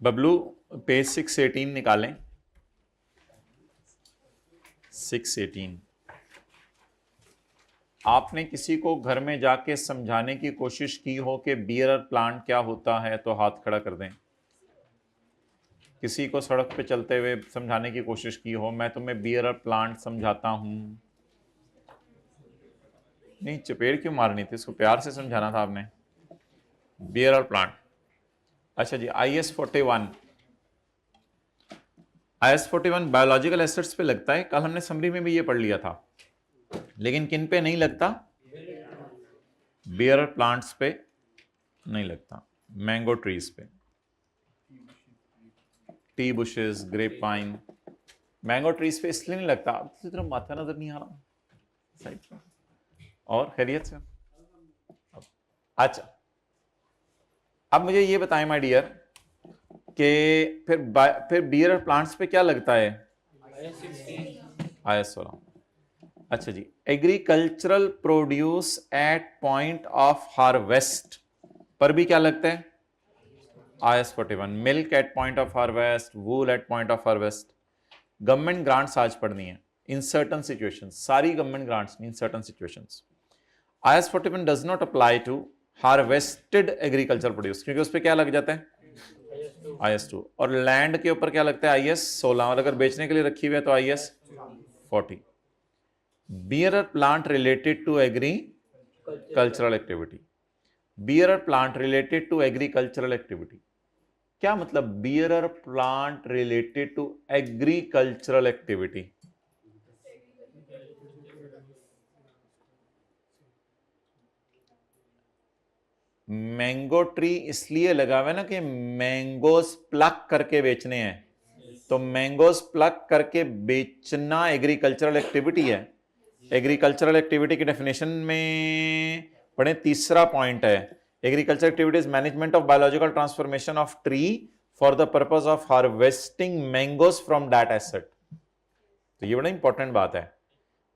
Bablu page 618 निकालें। 618। आपने किसी को घर में जाके समझाने की कोशिश की हो कि बियर प्लांट क्या होता है तो हाथ खड़ा कर दें। किसी को सड़क पे चलते हुए समझाने की कोशिश की हो, मैं तुम्हें बियर प्लांट समझाता हूं। नहीं, चपेट क्यों मारनी थी, इसको प्यार से समझाना था आपने। Bearer plant. अच्छा जी, IS-41। IS-41 बायोलॉजिकल एसिड्स पे लगता है। कल हमने समरी में भी ये पढ़ लिया था, लेकिन किन पे नहीं लगता? बियर प्लांट्स पे नहीं लगता, मैंगो ट्रीज पे, tea bushes, grape vine. Mango trees पे इसलिए नहीं लगता, दूसरी तरफ माथा नजर नहीं आ रहा साइड पे। और खैरियत से? अच्छा, अब मुझे ये बताएं माय डियर कि फिर बियर प्लांट्स पे क्या लगता है? IS-16। अच्छा जी, agricultural produce at point of harvest पर भी क्या लगता है? IS-41। Milk at point of harvest, wool at point of harvest. Government grants आज पढ़नी है। इन सर्टन सिचुएशंस, सारी government grants in certain situations. IS-41 does not apply to harvested agriculture produce, क्योंकि उस पर क्या लग जाता है? IS-2। और लैंड के ऊपर क्या लगता है? IS-16। और अगर बेचने के लिए रखी हुई है तो IS-40। Bearer plant related to agricultural activity. Bearer plant related to agricultural activity. क्या मतलब bearer plant related to agricultural activity? Mango tree इसलिए लगा हुआ है ना कि मैंगोस प्लक करके बेचने हैं, तो मैंगोस प्लक करके बेचना एग्रीकल्चरल एक्टिविटी है। एग्रीकल्चरल एक्टिविटी की डेफिनेशन में पढ़े, तीसरा पॉइंट है, agriculture activity is management of biological transformation of tree for the purpose of harvesting mangoes from that asset. तो ये बड़ा इंपॉर्टेंट बात है।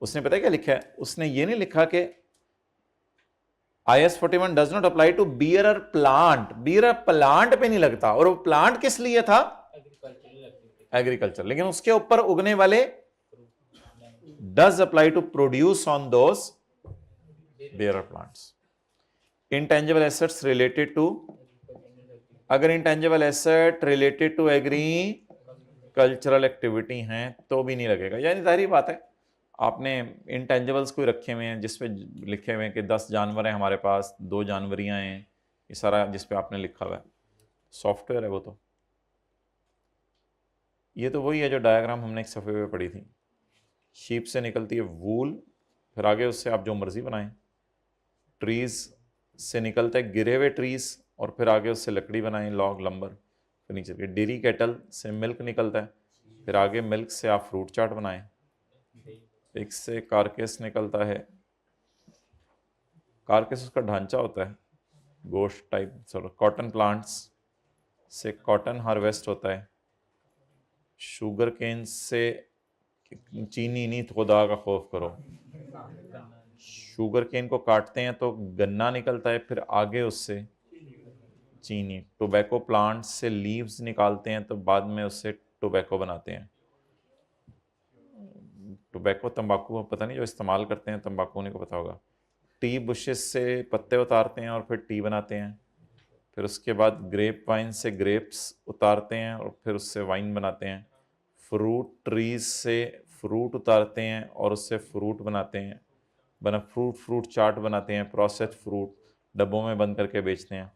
उसने पता है क्या लिखा है? उसने ये नहीं लिखा कि IS-41 does not apply to bearer plant. Bearer plant पे नहीं लगता, और वो प्लांट किस लिए था? एग्रीकल्चर। लेकिन उसके ऊपर उगने वाले does apply to produce on those bearer plants. Intangible assets related to, अगर intangible asset related to agricultural activity हैं तो भी नहीं लगेगा। यानी जाहिर बात है, आपने इंटेंजिबल्स कोई रखे हुए हैं जिसपे लिखे हुए हैं कि 10 जानवर हैं हमारे पास, 2 जानवरियां हैं, ये सारा जिसपे आपने लिखा हुआ है, सॉफ्टवेयर है वो। तो ये तो वही है जो डायग्राम हमने एक सफ़े पे पढ़ी थी। शीप से निकलती है वूल, फिर आगे उससे आप जो मर्जी बनाएं। ट्रीज से निकलते हैं गिरे हुए ट्रीज, और फिर आगे उससे लकड़ी बनाएं, लॉग, लंबर। फिर नीचे के डेयरी कैटल से मिल्क निकलता है, फिर आगे मिल्क से आप फ्रूट चाट बनाएं। एक से कारकेस निकलता है, कारकेस उसका ढांचा होता है, गोश्त टाइप। कॉटन प्लांट्स से कॉटन हार्वेस्ट होता है। शुगर केन से, चीनी नहीं, खुदा का खौफ करो, शुगर केन को काटते हैं तो गन्ना निकलता है, फिर आगे उससे चीनी। टोबैको प्लांट से लीव्स निकालते हैं तो बाद में उससे टोबैको बनाते हैं। टोबैको तंबाकू, पता नहीं जो इस्तेमाल करते हैं तंबाकू उन्हीं को पता होगा। टी बुशेस से पत्ते उतारते हैं और फिर टी बनाते हैं। फिर उसके बाद ग्रेप वाइन से ग्रेप्स उतारते हैं और फिर उससे वाइन बनाते हैं। फ्रूट ट्रीज से फ्रूट उतारते हैं और उससे फ्रूट बनाते हैं, फ्रूट चाट बनाते हैं, प्रोसेस्ड फ्रूट डब्बों में बंद करके बेचते हैं।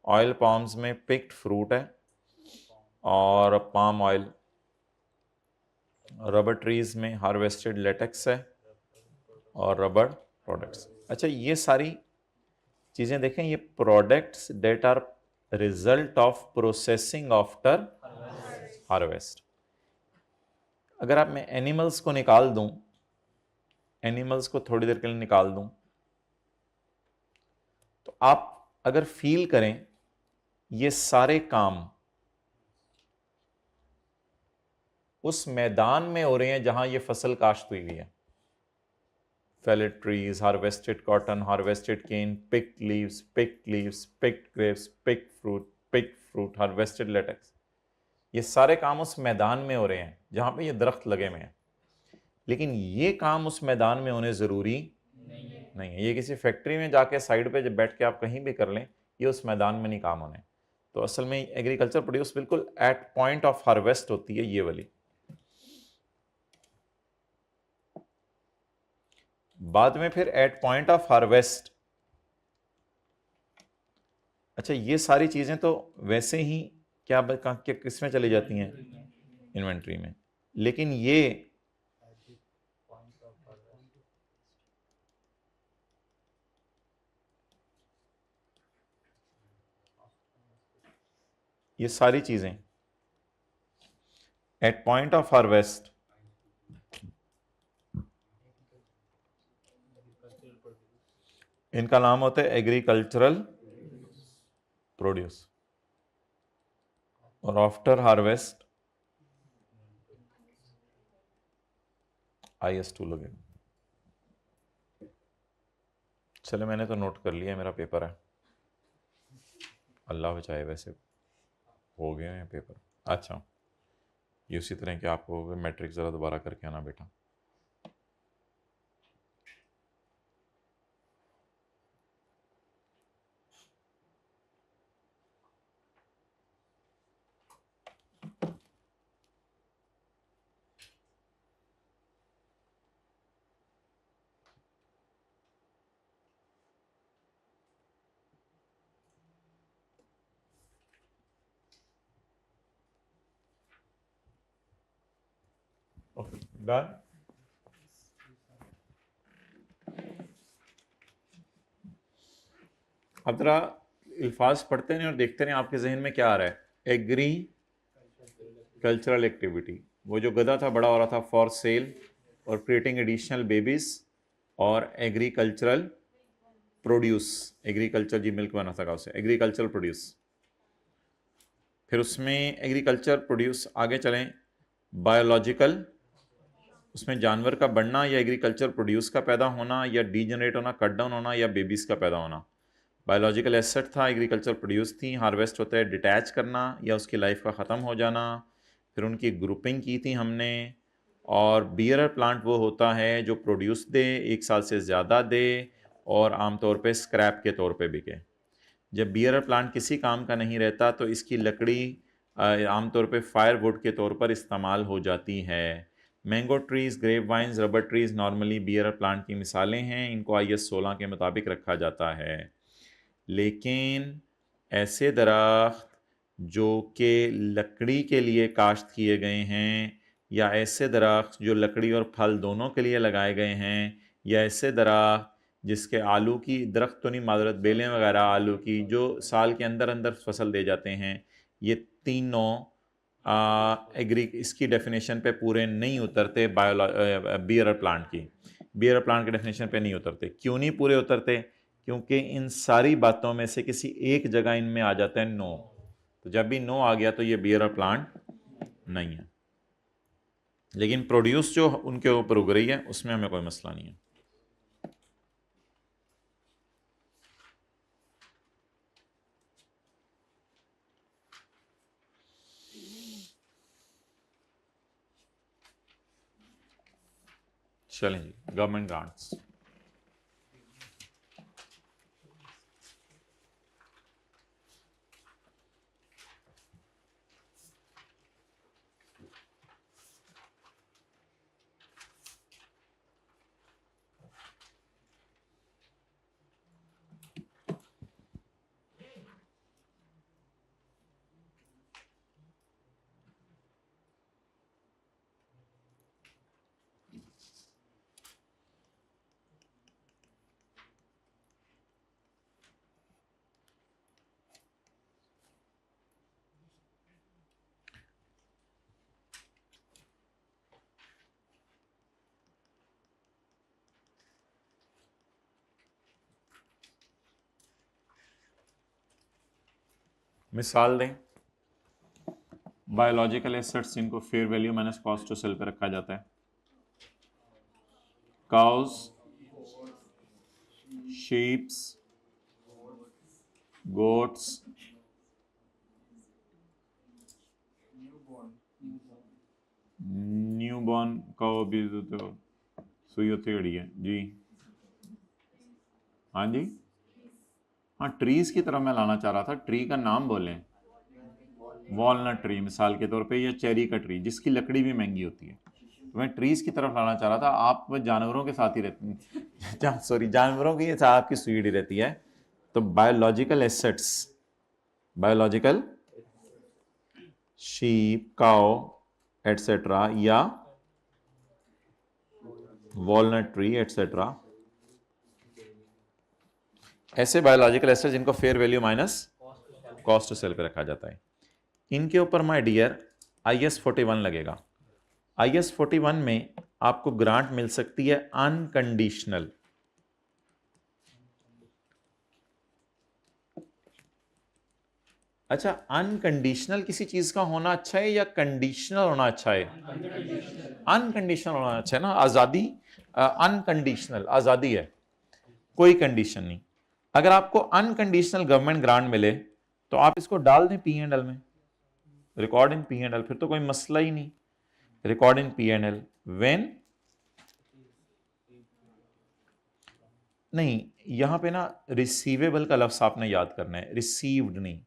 ऑयल पाम्स में पिक्ड फ्रूट है और पाम ऑयल। रबर ट्रीज में हार्वेस्टेड लेटेक्स है और रबर प्रोडक्ट्स। अच्छा, ये सारी चीज़ें देखें, ये products that are result of processing after harvest. अगर आप मैं एनिमल्स को निकाल दूं, एनिमल्स को थोड़ी देर के लिए निकाल दूं, तो आप अगर फील करें ये सारे काम उस मैदान में हो रहे हैं जहां ये फसल काश्त हुई हुई है। Felled trees, harvested cotton, harvested cane, picked leaves, picked grapes, picked fruit, harvested latex. ये सारे काम उस मैदान में हो रहे हैं जहां पे ये दरख्त लगे हुए हैं, लेकिन ये काम उस मैदान में होने जरूरी नहीं है। ये किसी फैक्ट्री में जाके साइड पे जब बैठ के आप कहीं भी कर लें, ये उस मैदान में नहीं काम होने। तो असल में एग्रीकल्चर प्रोड्यूस बिल्कुल एट पॉइंट ऑफ हार्वेस्ट होती है ये वाली। बाद में फिर एट पॉइंट ऑफ हार्वेस्ट, अच्छा ये सारी चीजें तो वैसे ही क्या किस में चली जाती हैं, इन्वेंट्री में, लेकिन ये सारी चीजें एट पॉइंट ऑफ हार्वेस्ट इनका नाम होता है एग्रीकल्चरल प्रोड्यूस, और आफ्टर हार्वेस्ट IS2 लगेगा। चलो मैंने तो नोट कर लिया, मेरा पेपर है, अल्लाह बचाए, वैसे हो गए हैं पेपर। अच्छा ये उसी तरह के आपको मैट्रिक ज़रा दोबारा करके आना बेटा। Okay done. अब जरा अल्फाज पढ़ते रहें और देखते रहें आपके जहन में क्या आ रहा है। एग्री कल्चरल एक्टिविटी, वो जो गधा था बड़ा हो रहा था, फॉर सेल और क्रिएटिंग एडिशनल बेबीज, और agricultural produce, agriculture G milk बना था उससे, एग्रीकल्चरल प्रोड्यूस। फिर उसमें एग्रीकल्चर प्रोड्यूस आगे चलें, बायोलॉजिकल, उसमें जानवर का बढ़ना या एग्रीकल्चर प्रोड्यूस का पैदा होना या डीजनरेट होना, कट डाउन होना, या बेबीज का पैदा होना। बायोलॉजिकल एसेट था, एग्रीकल्चर प्रोड्यूस थी। हार्वेस्ट होता है डिटैच करना या उसकी लाइफ का ख़त्म हो जाना। फिर उनकी ग्रुपिंग की थी हमने। और बियरर प्लांट वो होता है जो प्रोड्यूस दे, 1 साल से ज़्यादा दे, और आमतौर पे स्क्रैप के तौर पे बिके। जब बियरर प्लांट किसी काम का नहीं रहता तो इसकी लकड़ी आमतौर पे फायरवुड के तौर पर इस्तेमाल हो जाती है। Mango trees, grape vines, rubber trees normally bearer plant की मिसालें हैं। इनको IS 16 के मुताबिक रखा जाता है। लेकिन ऐसे दरख्त जो कि लकड़ी के लिए काश्त किए गए हैं, या ऐसे दरख्त जो लकड़ी और फल दोनों के लिए लगाए गए हैं, या ऐसे दरख्त जिसके आलू की दरख्त तो नहीं, माजरत, बेलें वगैरह आलू की जो साल के अंदर अंदर फसल दे जाते हैं, ये तीनों एग्री इसकी डेफिनेशन पे पूरे नहीं उतरते। बियरर प्लांट की, बियरर प्लांट के डेफिनेशन पे नहीं उतरते। क्यों नहीं पूरे उतरते? क्योंकि इन सारी बातों में से किसी एक जगह इनमें आ जाता है नो। तो जब भी नो आ गया तो ये बियरर प्लांट नहीं है। लेकिन प्रोड्यूस जो उनके ऊपर उग रही है उसमें हमें कोई मसला नहीं है। चलें जी, गवर्नमेंट ग्रांट्स। मिसाल दें, बायोलॉजिकल एसेट्स जिनको fair value minus cost to sell पे रखा जाता है। Cows, sheeps, goats, newborn cow भी तो सुई उत्थे खड़ी है जी। हाँ जी, हाँ ट्रीज की तरफ मैं लाना चाह रहा था, ट्री का नाम बोलें। वॉलनट ट्री मिसाल के तौर पे, या चेरी का ट्री जिसकी लकड़ी भी महंगी होती है। तो मैं ट्रीज की तरफ लाना चाह रहा था, आप जानवरों के साथ ही रहते हैं सॉरी जानवरों की साथ आपकी सुई रहती है। तो biological assets, biological sheep cow etcetera या वॉलनट ट्री एटसेट्रा, ऐसे बायोलॉजिकल एसेट जिनको fair value minus cost to sell पे रखा जाता है, इनके ऊपर माय डियर IS 41 लगेगा। IS 41 में आपको ग्रांट मिल सकती है अनकंडीशनल। अच्छा, अनकंडीशनल किसी चीज का होना अच्छा है या कंडीशनल होना अच्छा है? अनकंडीशनल होना अच्छा है ना। आजादी, अनकंडीशनल आजादी है, कोई कंडीशन नहीं। अगर आपको अनकंडीशनल गवर्नमेंट ग्रांट मिले तो आप इसको डाल दें P&L में, रिकॉर्ड इन P&L, फिर तो कोई मसला ही नहीं। रिकॉर्ड इन P&L व्हेन, नहीं यहां पे ना रिसीवेबल का लफ्ज आपने याद करना है, रिसीव्ड नहीं।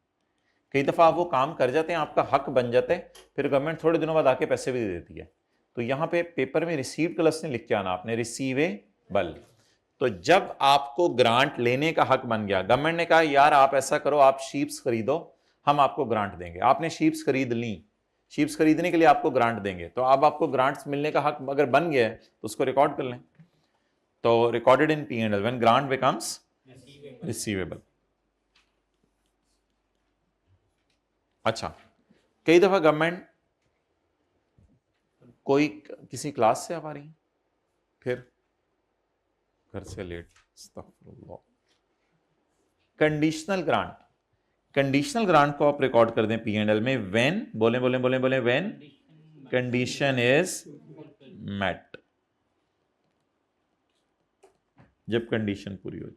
कई दफा आप वो काम कर जाते हैं, आपका हक बन जाता है, फिर गवर्नमेंट थोड़े दिनों बाद आके पैसे भी दे देती है। तो यहां पे पेपर में रिसीव्ड का लफ्ज नहीं लिख के आना आपने, रिसीवेबल। तो जब आपको ग्रांट लेने का हक बन गया, गवर्नमेंट ने कहा यार आप ऐसा करो, आप शीप्स खरीदो, हम आपको ग्रांट देंगे, आपने शीप्स खरीद ली, शीप्स खरीदने के लिए आपको ग्रांट देंगे, तो अब आपको ग्रांट्स मिलने का हक अगर बन गया है तो उसको रिकॉर्ड कर लें। तो recorded in P&L when grant becomes receivable. अच्छा, कई दफा गवर्नमेंट कोई किसी क्लास से आ पा रही, फिर घर से late, conditional grant, conditional grant को आप रिकॉर्ड कर दें P&L में व्हेन, बोले बोले बोले बोले व्हेन कंडीशन इज मेट, जब कंडीशन पूरी हो।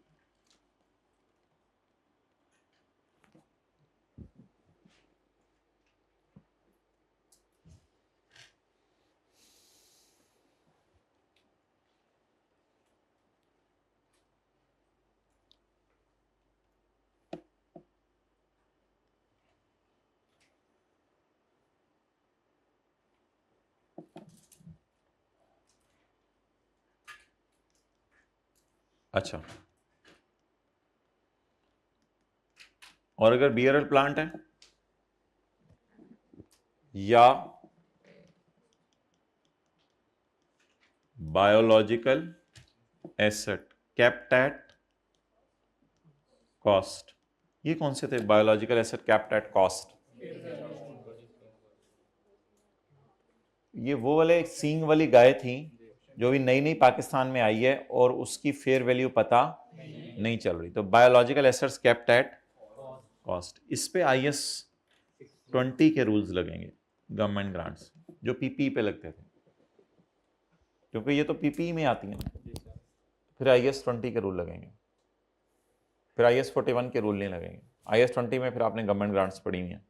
अच्छा, और अगर BRL प्लांट है या biological asset kept at cost, ये कौन से थे biological asset kept at cost? ये वो वाले सींग वाली गाय थी जो अभी नई नई पाकिस्तान में आई है और उसकी फेयर वैल्यू पता नहीं चल रही। तो biological assets kept at cost, इस पे IS 20 के रूल्स लगेंगे, गवर्नमेंट ग्रांट्स जो PPE पे लगते थे, क्योंकि ये तो PPE में आती है, फिर IS 20 के रूल लगेंगे, फिर IS 41 के रूल नहीं लगेंगे। IS 20 में फिर आपने गवर्नमेंट ग्रांट्स पढ़ी हुई हैं।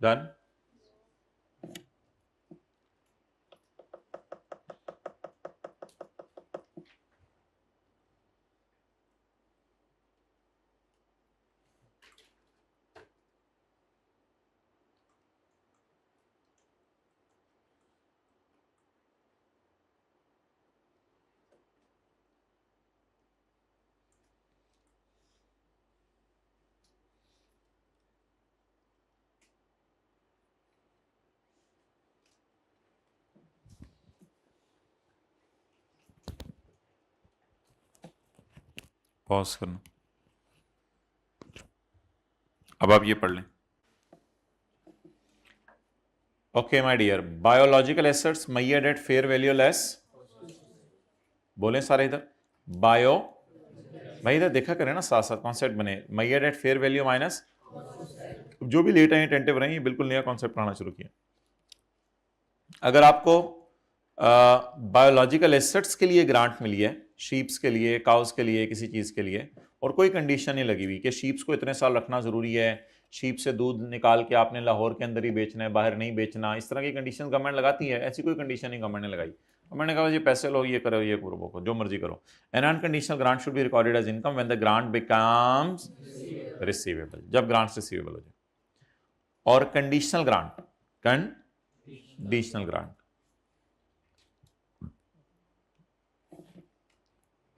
डन। पॉज करना, अब आप ये पढ़ लें। Okay my dear, biological assets measured at fair value less, बोले सारे इधर बायो, भाई इधर देखा करें ना, साथ साथ कॉन्सेप्ट बने, मैयर्ड एट फेयर वैल्यू माइनस, जो भी लेट आए अटेंटिव रहे, बिल्कुल नया कॉन्सेप्ट पढ़ाना शुरू किया। अगर आपको बायोलॉजिकल एसेट्स के लिए ग्रांट मिली है, शीप्स के लिए, काउस के लिए, किसी चीज के लिए, और कोई कंडीशन नहीं लगी हुई कि शीप्स को इतने साल रखना जरूरी है, शीप से दूध निकाल के आपने लाहौर के अंदर ही बेचना है, बाहर नहीं बेचना, इस तरह की कंडीशन गवर्नमेंट लगाती है, ऐसी कोई कंडीशन नहीं गवर्नमेंट ने लगाई। गवर्नमेंट ने कहा ये पैसे लो, ये करो, ये करो, जो मर्जी करो। An unconditional grant should be recorded as income when the grant becomes receivable, जब ग्रांट्स रिसीवेबल हो जाए। और कंडीशनल ग्रांट, कंडीशनल ग्रांट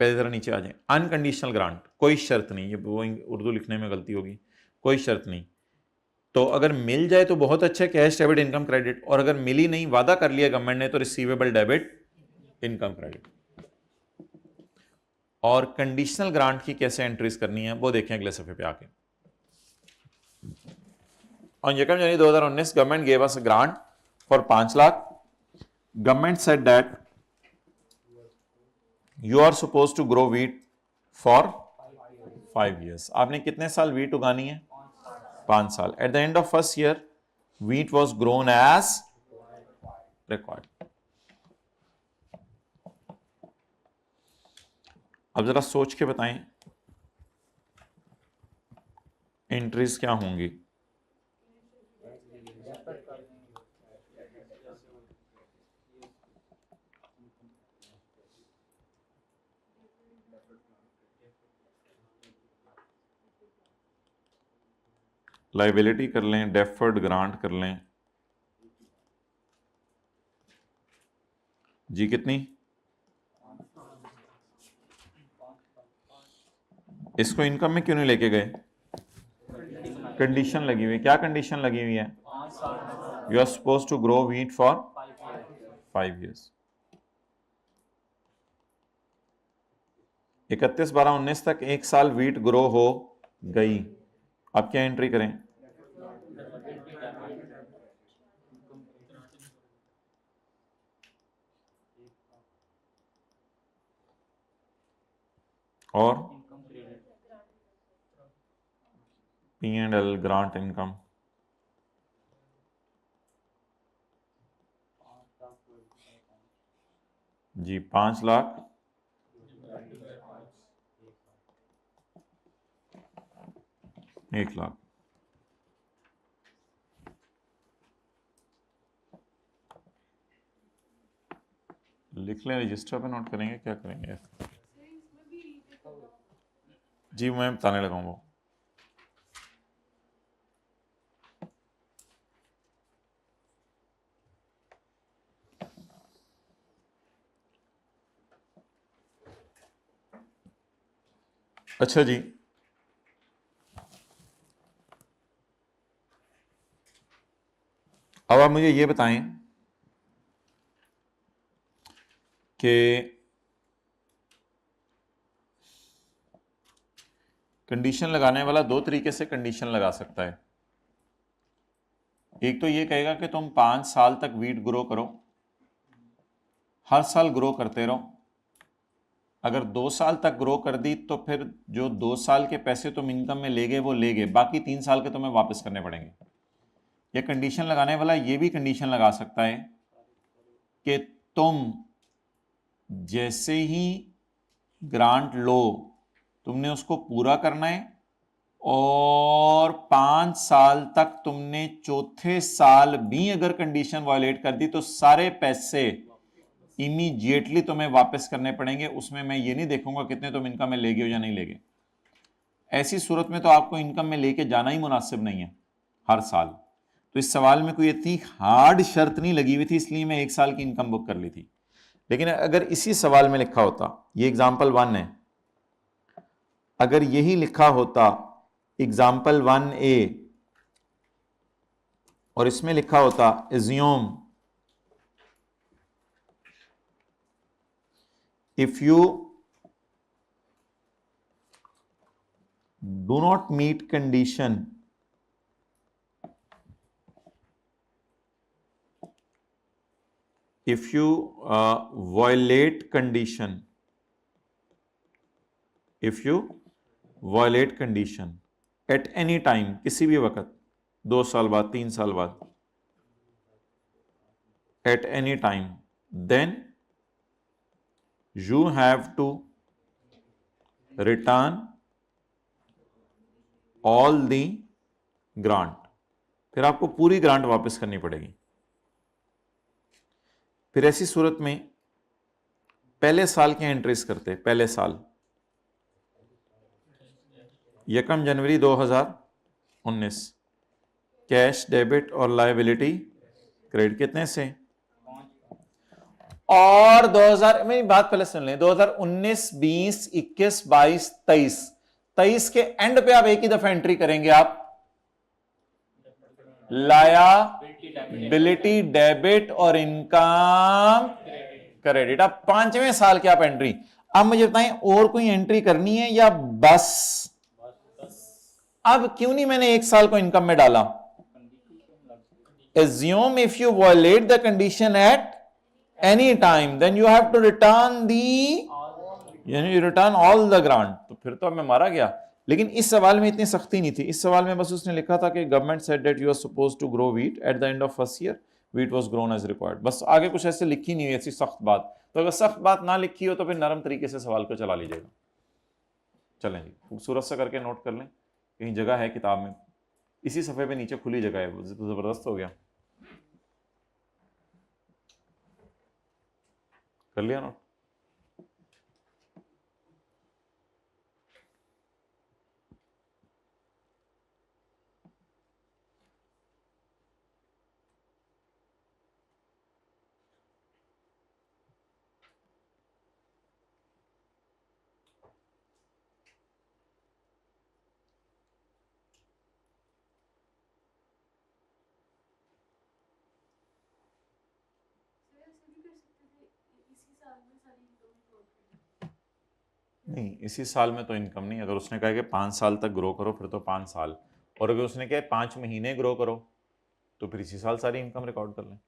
पहले जरा नीचे आ जाए। अनकंडीशनल ग्रांट, कोई शर्त नहीं, ये वो उर्दू लिखने में गलती होगी, कोई शर्त नहीं, तो अगर मिल जाए तो बहुत अच्छा, कैश डेबिट इनकम क्रेडिट, और अगर मिली नहीं, वादा कर लिया गवर्नमेंट ने, तो रिसीवेबल डेबिट इनकम क्रेडिट। और कंडीशनल ग्रांट की कैसे एंट्रीज करनी है वो देखें अगले सफे पे आके। On January 2019, government gave us a grant for 5 lakh. Government said that you are supposed to grow wheat for 5 years. आपने कितने साल wheat उगानी है? 5 साल. At the end of first year, wheat was grown as required. अब जरा सोच के बताएं एंट्रीज क्या होंगी। लाइबिलिटी कर लें, डेफर्ड ग्रांट कर लें, जी कितनी, इसको इनकम में क्यों नहीं लेके गए? कंडीशन लगी हुई, क्या कंडीशन लगी हुई है? You are suppose to grow wheat for 5 years। 31/12/19 तक 1 साल व्हीट ग्रो हो गई, अब क्या एंट्री करें? और P&L ग्रांट इनकम, जी 5 लाख, 1 लाख। लिख लें, रजिस्टर पे नोट करेंगे, क्या करेंगे? जी मैं बताने लगा हूँ वो। अच्छा जी, अब आप मुझे ये बताएं कि कंडीशन लगाने वाला 2 तरीके से कंडीशन लगा सकता है। एक तो ये कहेगा कि तुम 5 साल तक वीट ग्रो करो, हर साल ग्रो करते रहो, अगर 2 साल तक ग्रो कर दी तो फिर जो 2 साल के पैसे तुम इनकम में ले गए वो ले गए, बाकी 3 साल के तुम्हें वापस करने पड़ेंगे। ये कंडीशन लगाने वाला ये भी कंडीशन लगा सकता है कि तुम जैसे ही ग्रांट लो तुमने उसको पूरा करना है, और 5 साल तक तुमने चौथे साल भी अगर कंडीशन वायलेट कर दी तो सारे पैसे इमीडिएटली तुम्हें वापस करने पड़ेंगे। उसमें मैं ये नहीं देखूंगा कितने तुम इनकम में ले गए हो या नहीं ले गए। ऐसी सूरत में तो आपको इनकम में लेके जाना ही मुनासिब नहीं है हर साल। तो इस सवाल में कोई इतनी हार्ड शर्त नहीं लगी हुई थी, इसलिए मैं 1 साल की इनकम बुक कर ली थी। लेकिन अगर इसी सवाल में लिखा होता, ये एग्जाम्पल 1 है, अगर यही लिखा होता एग्जाम्पल 1A और इसमें लिखा होता assume if you do not meet condition if you violate condition, if you violate condition at any time, किसी भी वक्त, 2 साल बाद, 3 साल बाद, at any time, then you have to return all the grant. फिर आपको पूरी ग्रांट वापस करनी पड़ेगी। फिर ऐसी सूरत में पहले साल की एंट्रीज करते, पहले साल 1 जनवरी 2019, कैश डेबिट और लायबिलिटी क्रेडिट कितने से, और 2000, मेरी बात पहले सुन लें, 2019, 20, 21, 22, 23 के एंड पे आप एक ही दफा एंट्री करेंगे, आप लायबिलिटी डेबिट और इनकम क्रेडिट, अब 5वें साल की आप एंट्री। अब मुझे बताएं और कोई एंट्री करनी है या बस? अब क्यों नहीं मैंने 1 साल को इनकम में डाला? Assume if you violate the condition at any time, then you have to return return all the grant. तो फिर तो अब मैं मारा गया। लेकिन इस सवाल में इतनी सख्ती नहीं थी। इस सवाल में बस उसने लिखा था कि government said that you are supposed to grow wheat at the end of first year, wheat was grown as required. बस आगे कुछ ऐसे लिखी नहीं हुई ऐसी सख्त बात। तो अगर सख्त बात ना लिखी हो तो फिर नरम तरीके से सवाल को चला लीजिएगा। चलें जी, खूबसूरत सा करके नोट कर लें, कहीं जगह है किताब में, इसी सफ़े पे नीचे खुली जगह है, ज़बरदस्त हो गया। कर लिया नोट? नहीं, इसी साल में तो इनकम नहीं। अगर उसने कहा कि 5 साल तक ग्रो करो फिर तो 5 साल, और अगर उसने कहा 5 महीने ग्रो करो तो फिर इसी साल सारी इनकम रिकॉर्ड कर लें।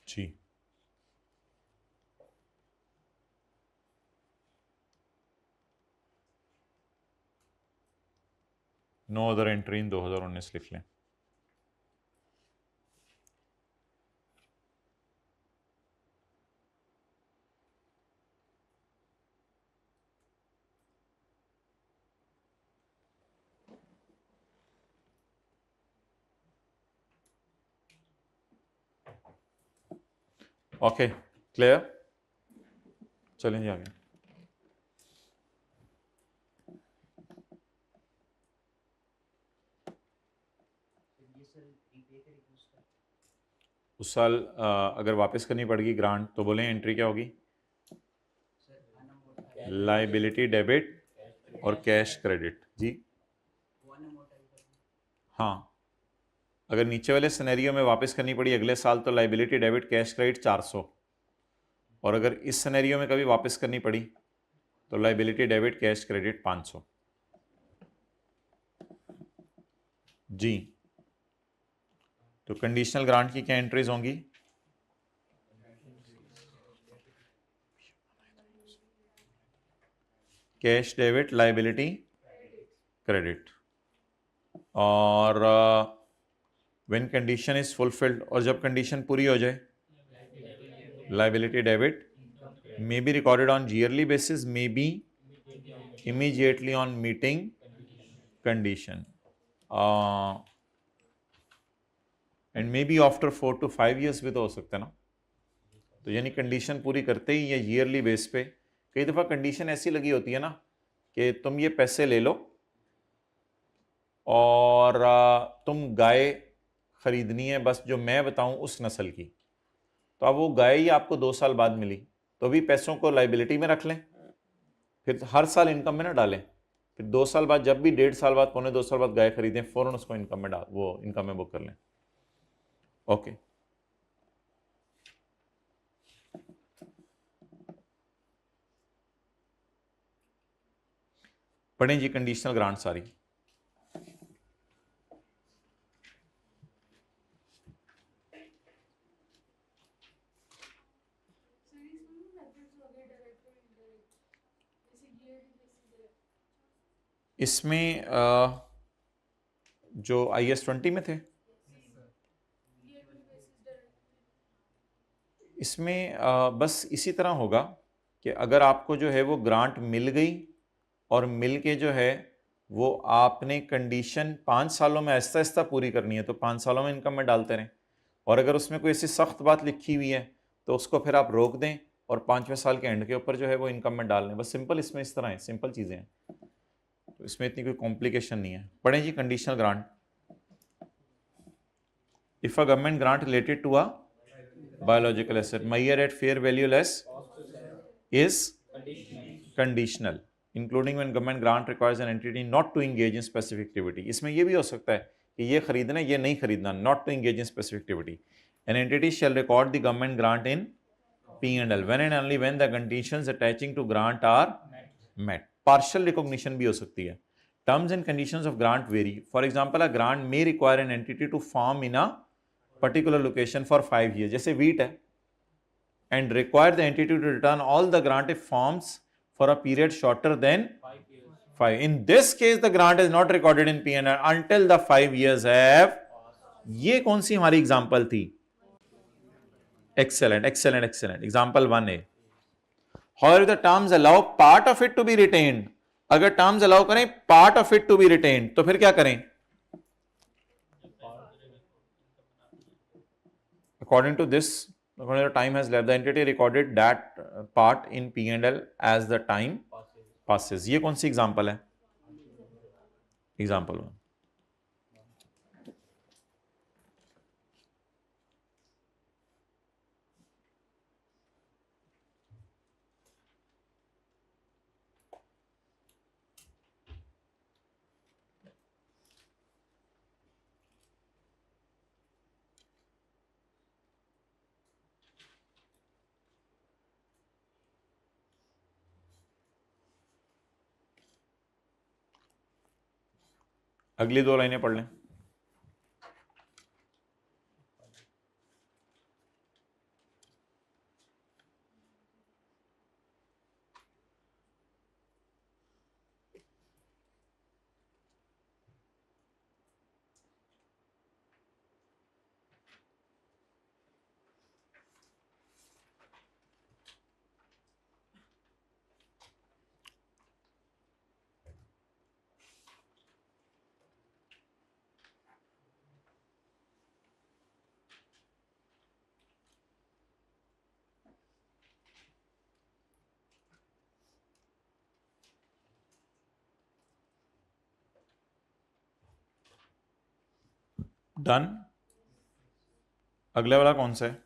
जी, नो अदर एंट्री इन 2019 लिख लें। Okay, clear? चलें जी आगे। उस साल अगर वापस करनी पड़ेगी ग्रांट तो बोलें एंट्री क्या होगी? लायबिलिटी डेबिट और कैश क्रेडिट। जी हाँ, अगर नीचे वाले सिनेरियो में वापस करनी पड़ी अगले साल तो लायबिलिटी डेबिट कैश क्रेडिट 400, और अगर इस सिनेरियो में कभी वापस करनी पड़ी तो लायबिलिटी डेबिट कैश क्रेडिट 500। जी, तो कंडीशनल ग्रांट की क्या एंट्रीज होंगी? कैश डेबिट लायबिलिटी क्रेडिट, और व्हेन कंडीशन इज फुलफिल्ड, और जब कंडीशन पूरी हो जाए liability debit may be recorded on yearly basis, may be immediately on meeting condition, and maybe after 4 to 5 years भी तो हो सकता है ना। तो यानी कंडीशन पूरी करते ही या ईयरली बेस पे। कई दफ़ा कंडीशन ऐसी लगी होती है ना कि तुम ये पैसे ले लो और तुम गाय खरीदनी है बस जो मैं बताऊं उस नस्ल की, तो अब वो गाय ही आपको 2 साल बाद मिली तो भी पैसों को लायबिलिटी में रख लें, फिर हर साल इनकम में ना डालें, फिर 2 साल बाद जब भी 1.5 साल बाद, पौने 2 साल बाद गाय खरीदें, फौरन उसको इनकम में डाल, वो इनकम में बुक कर लें। ओके, पढ़ें जी कंडीशनल ग्रांट सारी। इसमें जो IS-20 में थे, इसमें बस इसी तरह होगा कि अगर आपको जो है वो ग्रांट मिल गई और मिल के जो है वो आपने कंडीशन 5 सालों में आहिस्ता आहिस्ता पूरी करनी है, तो 5 सालों में इनकम में डालते रहें। और अगर उसमें कोई ऐसी सख्त बात लिखी हुई है तो उसको फिर आप रोक दें और 5वें साल के एंड के ऊपर जो है वो इनकम में डाल लें। बस सिंपल इसमें इस तरह है, सिंपल चीज़ें हैं, तो इसमें इतनी कोई कॉम्प्लिकेशन नहीं है। पढ़ें जी conditional grant. If a government grant related to a biological asset measured at fair value less is conditional, including when government grant requires an entity not to engage in specific activity। इसमें ये भी हो सकता है कि ये खरीदना ये नहीं खरीदना, not to engage in specific activity। An entity shall record the government grant in P&L when and only when the conditions attaching to grant are met। Partial recognition भी हो सकती है। Terms and conditions of grant vary। For example, a grant may require an entity to farm in a particular location for 5 years, जैसे wheat है, and require the entity to return all the grant if farms for a period shorter than 5। In this case, the grant is not recorded in P&L until the 5 years have। ये कौन सी हमारी example थी? Excellent, excellent, excellent। Example 1A। However, the terms allow part of it to be retained। अगर terms allow करें part of it to be retained, तो फिर क्या करें? According to this, according to the time has left, the entity recorded that part in P&L as the time passes। ये कौन सी example है? Example 1। अगली 2 लाइनें पढ़ लें। डन। अगले वाला कौन सा है?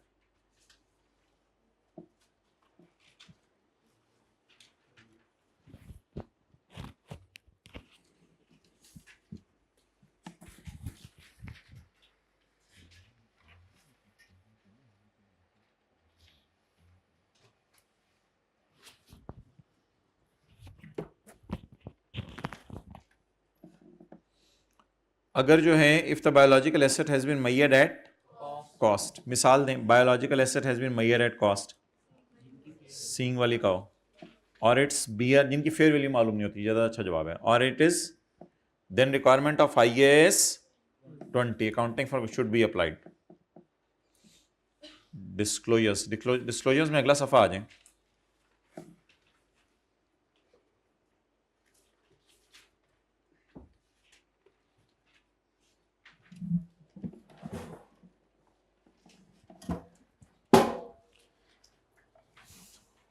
अगर जो है if the biological asset has been measured at cost, मिसाल दें biological asset has been measured at cost, सींग वाली काओ, और इट्स बियर, जिनकी फेयर वैल्यू मालूम नहीं होती, ज़्यादा अच्छा जवाब है, और it is then requirement of IAS 20 accounting for should be applied. Disclosures में अगला सफ़ा आ जाए।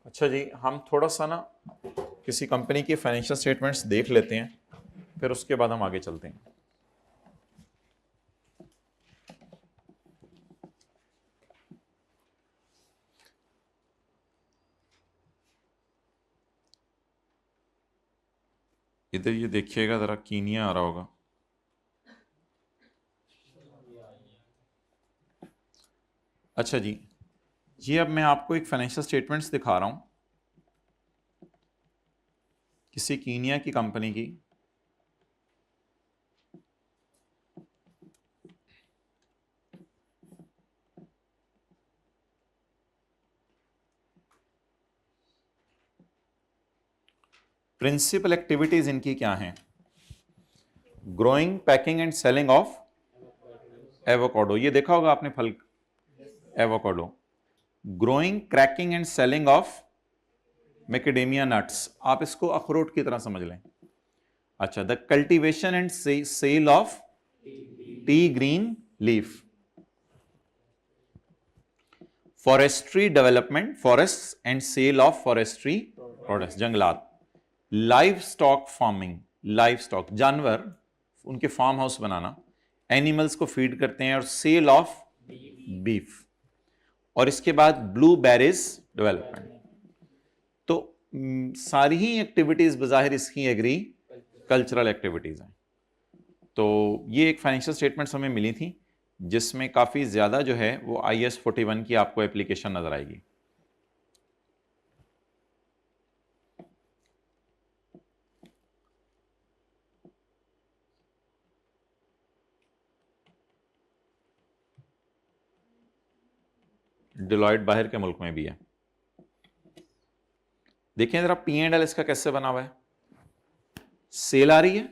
अच्छा जी, हम थोड़ा सा ना किसी कंपनी के फाइनेंशियल स्टेटमेंट्स देख लेते हैं, फिर उसके बाद हम आगे चलते हैं। इधर ये देखिएगा जरा, कीनिया आ रहा होगा। अच्छा जी, ये अब मैं आपको एक फाइनेंशियल स्टेटमेंट्स दिखा रहा हूं किसी कीनिया की कंपनी की। प्रिंसिपल एक्टिविटीज इनकी क्या हैं? Growing, packing and selling of avocado, ये देखा होगा आपने फल, avocado. Growing, cracking and selling of macadamia nuts, आप इसको अखरोट की तरह समझ लें। अच्छा, the cultivation and sale of tea green leaf, forestry development, forest and sale of forestry products, जंगलात। Livestock farming, livestock, जानवर, उनके फार्म हाउस बनाना, एनिमल्स को फीड करते हैं, और सेल ऑफ बीफ। और इसके बाद ब्लूबेरीज डेवलपमेंट। तो सारी ही एक्टिविटीज बजाहिर इसकी एग्री कल्चरल एक्टिविटीज हैं। तो ये एक फाइनेंशियल स्टेटमेंट्स हमें मिली थी जिसमें काफी ज्यादा जो है वो IAS 41 की आपको एप्लीकेशन नजर आएगी। डिलॉयट बाहर के मुल्क में भी है। देखें जरा P&L इसका कैसे बना हुआ है। सेल आ रही है,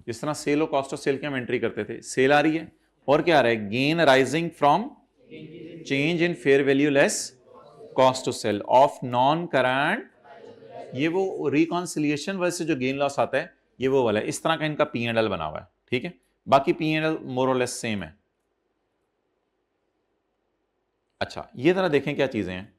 जिस तरह सेल और कॉस्ट ऑफ सेल की हम एंट्री करते थे, सेल आ रही है, और क्या आ रहा है, gain arising from change in fair value less cost to cell of non current. ये वो रिकॉन्सिलिएशन वैसे जो गेन लॉस आता है ये वो वाला है। इस तरह का इनका P&L बना हुआ है, ठीक है। बाकी P&L मोर और लेस सेम है। अच्छा, ये जरा देखें क्या चीजें हैं।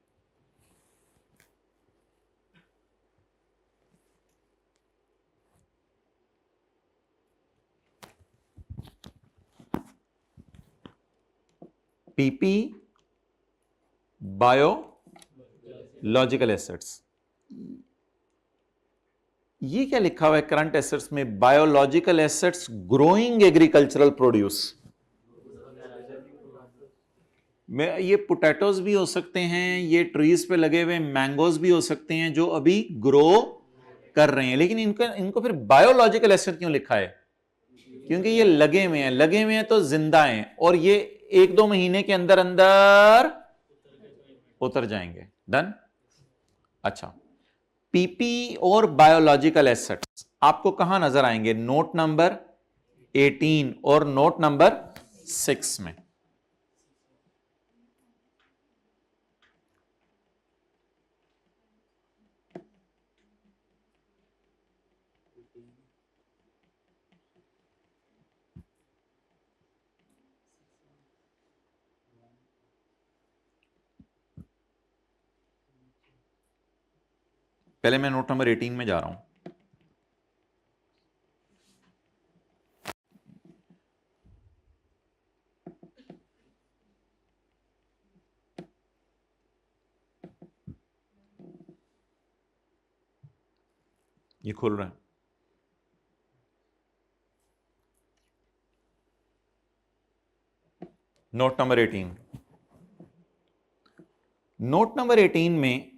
PP बायोलॉजिकल एसेट्स, ये क्या लिखा हुआ है करंट एसेट्स में, biological assets growing agricultural produce में। ये पोटैटोज भी हो सकते हैं, ये ट्रीज पे लगे हुए मैंगोज भी हो सकते हैं जो अभी ग्रो कर रहे हैं, लेकिन इनको फिर बायोलॉजिकल एसेट क्यों लिखा है? क्योंकि ये लगे हुए हैं, लगे हुए हैं तो जिंदा हैं, और ये 1-2 महीने के अंदर अंदर उतर जाएंगे। डन। अच्छा, पीपी और बायोलॉजिकल एसेट्स आपको कहां नजर आएंगे? नोट नंबर 18 और नोट नंबर 6 में। पहले मैं नोट नंबर 18 में जा रहा हूं। ये खुल रहा है। नोट नंबर 18, नोट नंबर 18 में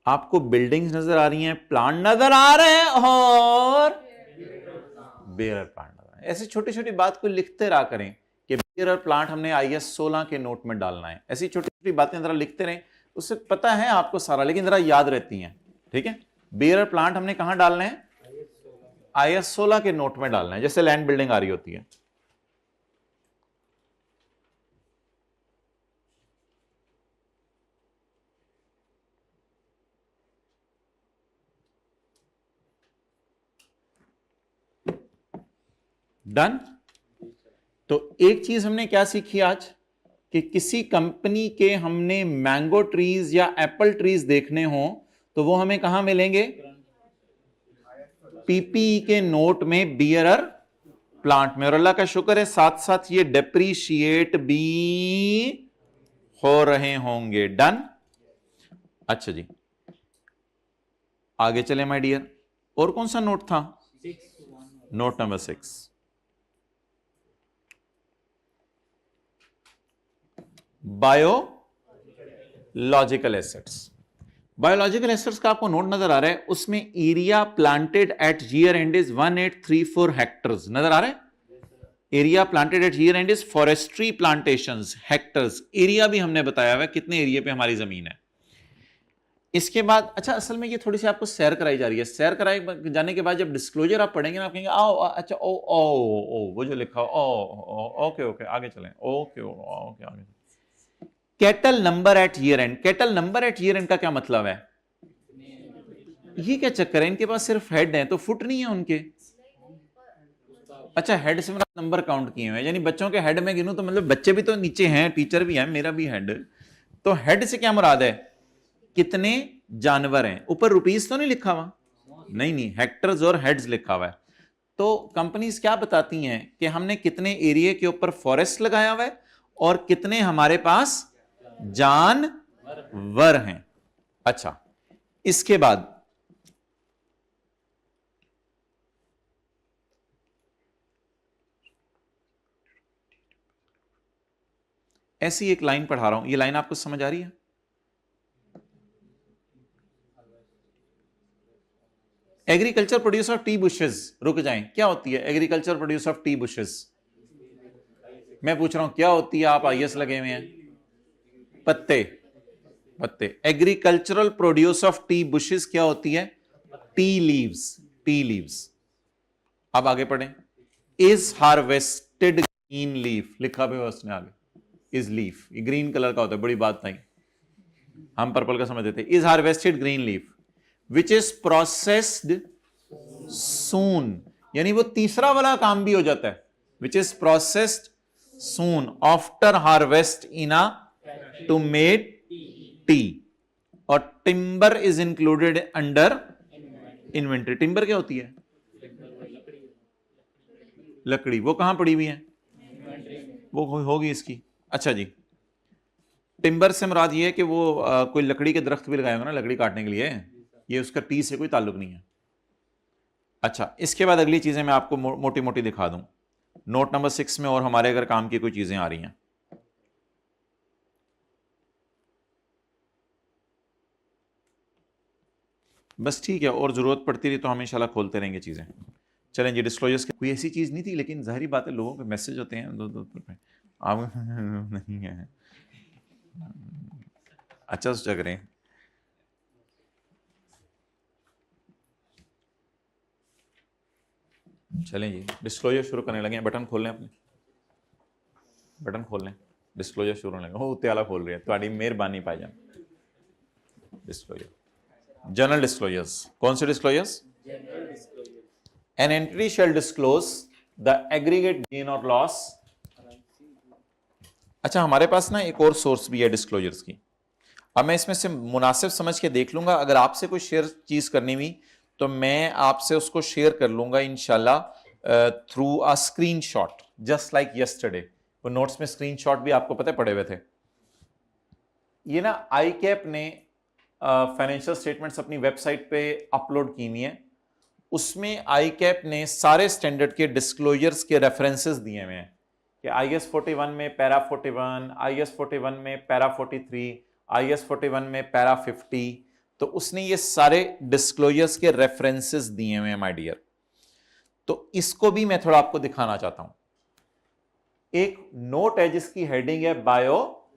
आपको बिल्डिंग्स नजर आ रही हैं, प्लांट नजर आ रहे हैं, और बेयर प्लांट नजर आ रहे हैं। ऐसी छोटी छोटी बात को लिखते रहा करें कि बेयर प्लांट हमने IAS 16 के नोट में डालना है। ऐसी छोटी छोटी बातें जरा लिखते रहें, उससे पता है आपको सारा, लेकिन जरा याद रहती हैं, ठीक है। बेयर प्लांट हमने कहां डालना है? IAS 16 के नोट में डालना है, जैसे लैंड बिल्डिंग आ रही होती है। डन। तो एक चीज हमने क्या सीखी आज, कि किसी कंपनी के हमने मैंगो ट्रीज या एप्पल ट्रीज देखने हो तो वो हमें कहां मिलेंगे? पीपी के नोट में, बियरर प्लांट में। और अल्लाह का शुक्र है साथ साथ ये डेप्रीशिएट भी हो रहे होंगे। डन। अच्छा जी, आगे चले माय डियर, और कौन सा नोट था? Note number 6, biological assets. Biological assets का आपको नोट नजर आ रहा है, उसमें area planted at year end is 1834 hectares नजर आ रहा है। Area planted at year end is forestry plantations hectares. Area भी हमने बताया हुआ कितने एरिया पे हमारी जमीन है। इसके बाद अच्छा, असल में ये थोड़ी सी आपको सैर कराई जा रही है। सैर कराई जाने के बाद जब डिस्क्लोजर आप पढ़ेंगे ना, आप कहेंगे आओ अच्छा ओ ओ ओ वो जो लिखा ओ ओके ओके आगे चलें, ओके ओके आगे। Cattle number at year end. Cattle number at year end का क्या मतलब है? ये क्या चक्कर है, इनके पास सिर्फ हेड है तो फुट नहीं है उनके। अच्छा, हेड से मेरा नंबर काउंट किए हुए हैं, यानी बच्चों के हेड में गिनूं तो मतलब बच्चे भी तो नीचे हैं, टीचर भी है, मेरा भी हेड। तो हेड से क्या मुराद है? कितने जानवर हैं। ऊपर रुपीस तो नहीं लिखा हुआ, नहीं, हेक्टर्स और हेड्स लिखा हुआ है। तो कंपनीज क्या बताती हैं कि हमने कितने एरिया के ऊपर फॉरेस्ट लगाया हुआ है और कितने हमारे पास जानवर हैं। अच्छा, इसके बाद ऐसी एक लाइन पढ़ा रहा हूं, ये लाइन आपको समझ आ रही है? Agriculture produce of T bushes. रुक जाएं, क्या होती है agriculture produce of T bushes? मैं पूछ रहा हूं क्या होती है, आप आईएएस लगे हुए हैं। पत्ते, पत्ते। Agricultural produce of T bushes क्या होती है? Tea leaves, tea leaves. अब आगे पढ़ें। इज हार्वेस्टेड ग्रीन लीफ, लिखा भी उसने आगे, इज लीफ, ये ग्रीन कलर का होता है, बड़ी बात नहीं, हम पर्पल का समझ देते। Is harvested green leaf which is processed soon, यानी वो तीसरा वाला काम भी हो जाता है, which is processed soon after harvest in a to made tea. और timber is included under inventory. Timber क्या होती है? लकड़ी। वो कहां पड़ी हुई है? वो होगी इसकी। अच्छा जी, टिम्बर से मुराद ये है कि वो कोई लकड़ी के दरख्त भी लगाएगा ना लकड़ी काटने के लिए, ये उसका टी से कोई ताल्लुक नहीं है। अच्छा, इसके बाद अगली चीजें मैं आपको मोटी मोटी दिखा दूं नोट नंबर 6 में, और हमारे अगर काम की कोई चीजें आ रही हैं। बस ठीक है, और जरूरत पड़ती रही तो हम इंशाल्लाह खोलते रहेंगे चीजें। चलें जी, डिस्क्लोजर्स कोई ऐसी चीज नहीं थी, लेकिन जाहिर बात है लोगों के मैसेज होते हैं दो दो पे, आप नहीं है। अच्छा सोचा करें। चलें जी, डिस्क्लोजर शुरू करने लगे। बटन खोल लें अपने, बटन खोल लें, डिस्क्लोजर शुरू होने लगे। हो उत्ते वाला खोल रहे हैं, थोड़ी मेहरबानी पाई जान। Disclosure, general disclosures. कौन से disclosures? An entity shall disclose the aggregate gain और लॉस। अच्छा, हमारे पास ना एक और सोर्स भी है डिस्क्लोजर्स की। अब मैं इसमें से मुनासिब समझ के देख लूंगा, अगर आपसे कोई शेयर चीज करनी हुई तो मैं आपसे उसको शेयर कर लूंगा इंशाल्लाह through a screenshot, just like yesterday. वो नोट्स में स्क्रीनशॉट भी आपको पता है पड़े हुए थे। ये ना आई कैप ने फाइनेंशियल स्टेटमेंट्स अपनी वेबसाइट पे अपलोड की हुई हैं। उसमें आई कैप ने सारे स्टैंडर्ड के डिस्क्लोजर्स के रेफरेंसेस दिए हुए हैं कि IS 41 में पैरा 41, IS 41 में पैरा 43, IS 41 में पैरा 50। तो उसने ये सारे डिस्क्लोजर्स के रेफरेंसेस दिए हुए हैं माय डियर। तो इसको भी मैं थोड़ा आपको दिखाना चाहता हूं। एक नोट है जिसकी हेडिंग है बायो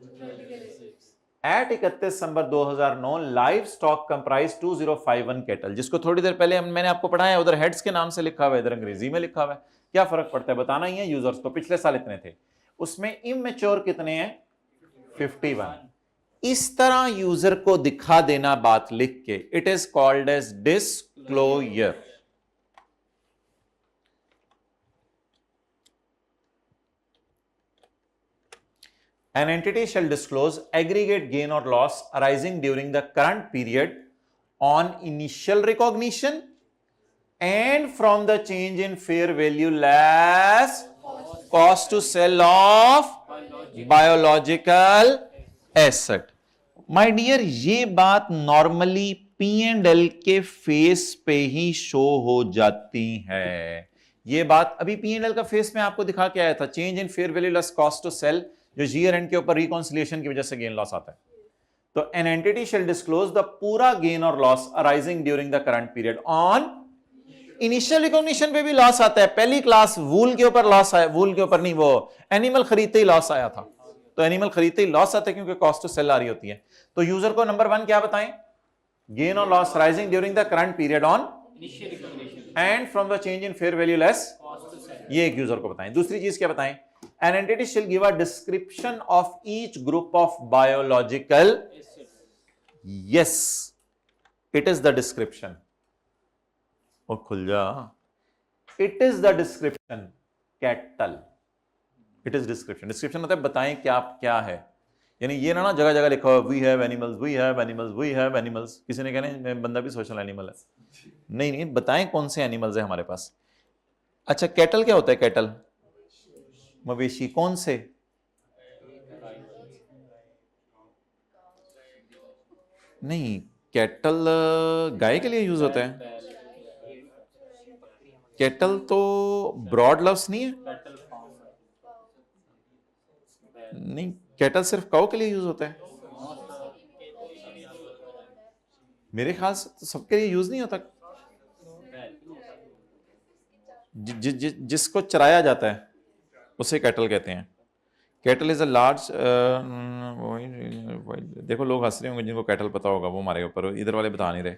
एट 31 दिसंबर 2009 लाइव स्टॉक कंप्राइज 2051 कैटल, जिसको थोड़ी देर पहले मैंने आपको पढ़ाया। उधर हेड्स के नाम से लिखा हुआ है, इधर अंग्रेजी में लिखा हुआ है। क्या फर्क पड़ता है, बताना ही है यूजर्स को। पिछले साल इतने थे, उसमें इमेच्योर कितने हैं? 51। इस तरह यूजर को दिखा देना बात लिख के, it is called as disclosure. An entity shall disclose aggregate gain or loss arising during the current period on initial recognition and from the change in fair value less cost to sell of biological asset. My dear, ये बात normally P&L के face पे ही show हो जाती है। ये बात अभी P&L का फेस में आपको दिखा के आया था, change in fair value less cost to sell, जो ईयर एंड के ऊपर रिकॉन्सिलिएशन की वजह से गेन लॉस आता है। तो N entity shell disclose the पूरा गेन और loss arising during the current period on initial recognition पे भी लॉस आता है। पहली क्लास वूल के ऊपर लॉस आया, वूल के ऊपर नहीं, वो एनिमल खरीदते ही लॉस आया था। तो एनिमल खरीदते ही लॉस आता है क्योंकि कॉस्ट टू सेल आ रही होती है। तो यूजर को नंबर 1 क्या बताएं? गेन और loss arising during the current period on and from the change in fair value less, ये एक यूजर को बताएं। दूसरी चीज क्या बताएं? An entity shall give a description of each group of biological, yes it is the description. ओ खुल जा, it is the description cattle, it is description. Description मतलब बताएं क्या क्या है, यानी ये ना जगह जगह लिखा हुआ we have animals, we have animals, we have animals. किसी ने कहना बंदा भी सोशल एनिमल है, नहीं नहीं, बताएं कौन से एनिमल्स है हमारे पास। अच्छा कैटल क्या होता है? कैटल मवेशी, कौन से? नहीं, कैटल गाय के लिए यूज होता है। कैटल तो ब्रॉड लव्स नहीं है, नहीं कैटल सिर्फ काऊ के लिए यूज होता है। मेरे ख्याल से तो सबके लिए यूज नहीं होता। जिसको चराया जाता है उसे कैटल कहते हैं। कैटल इज अ लार्ज, देखो लोग हंस रहे होंगे जिनको कैटल पता होगा वो हमारे ऊपर, इधर वाले बता नहीं रहे।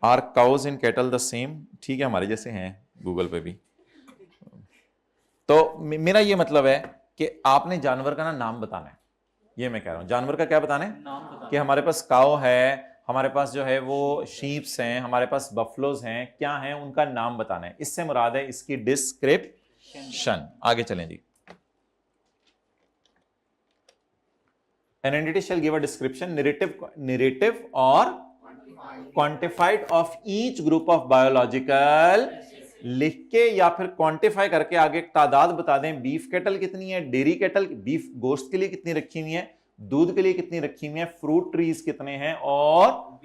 Are cows in cattle the same? ठीक है, हमारे जैसे हैं गूगल पे भी। तो मेरा ये मतलब है कि आपने जानवर का नाम बताना है, ये मैं कह रहा हूं। जानवर का क्या बताना है? कि हमारे पास काउ है, हमारे पास जो है वो शीप्स हैं, हमारे पास बफलोज हैं, क्या हैं उनका नाम बताना है। इससे मुराद है इसकी डिस्क्रिप्शन। आगे चलें जी। An entity shall give a description, narrative or quantified of each group of biological, लिख के या फिर क्वांटिफाई करके आगे तादाद बता दें। बीफ कैटल कितनी है, डेयरी कैटल बीफ गोश्त के लिए कितनी रखी हुई है, दूध के लिए कितनी रखी हुई है, फ्रूट ट्रीज कितने हैं और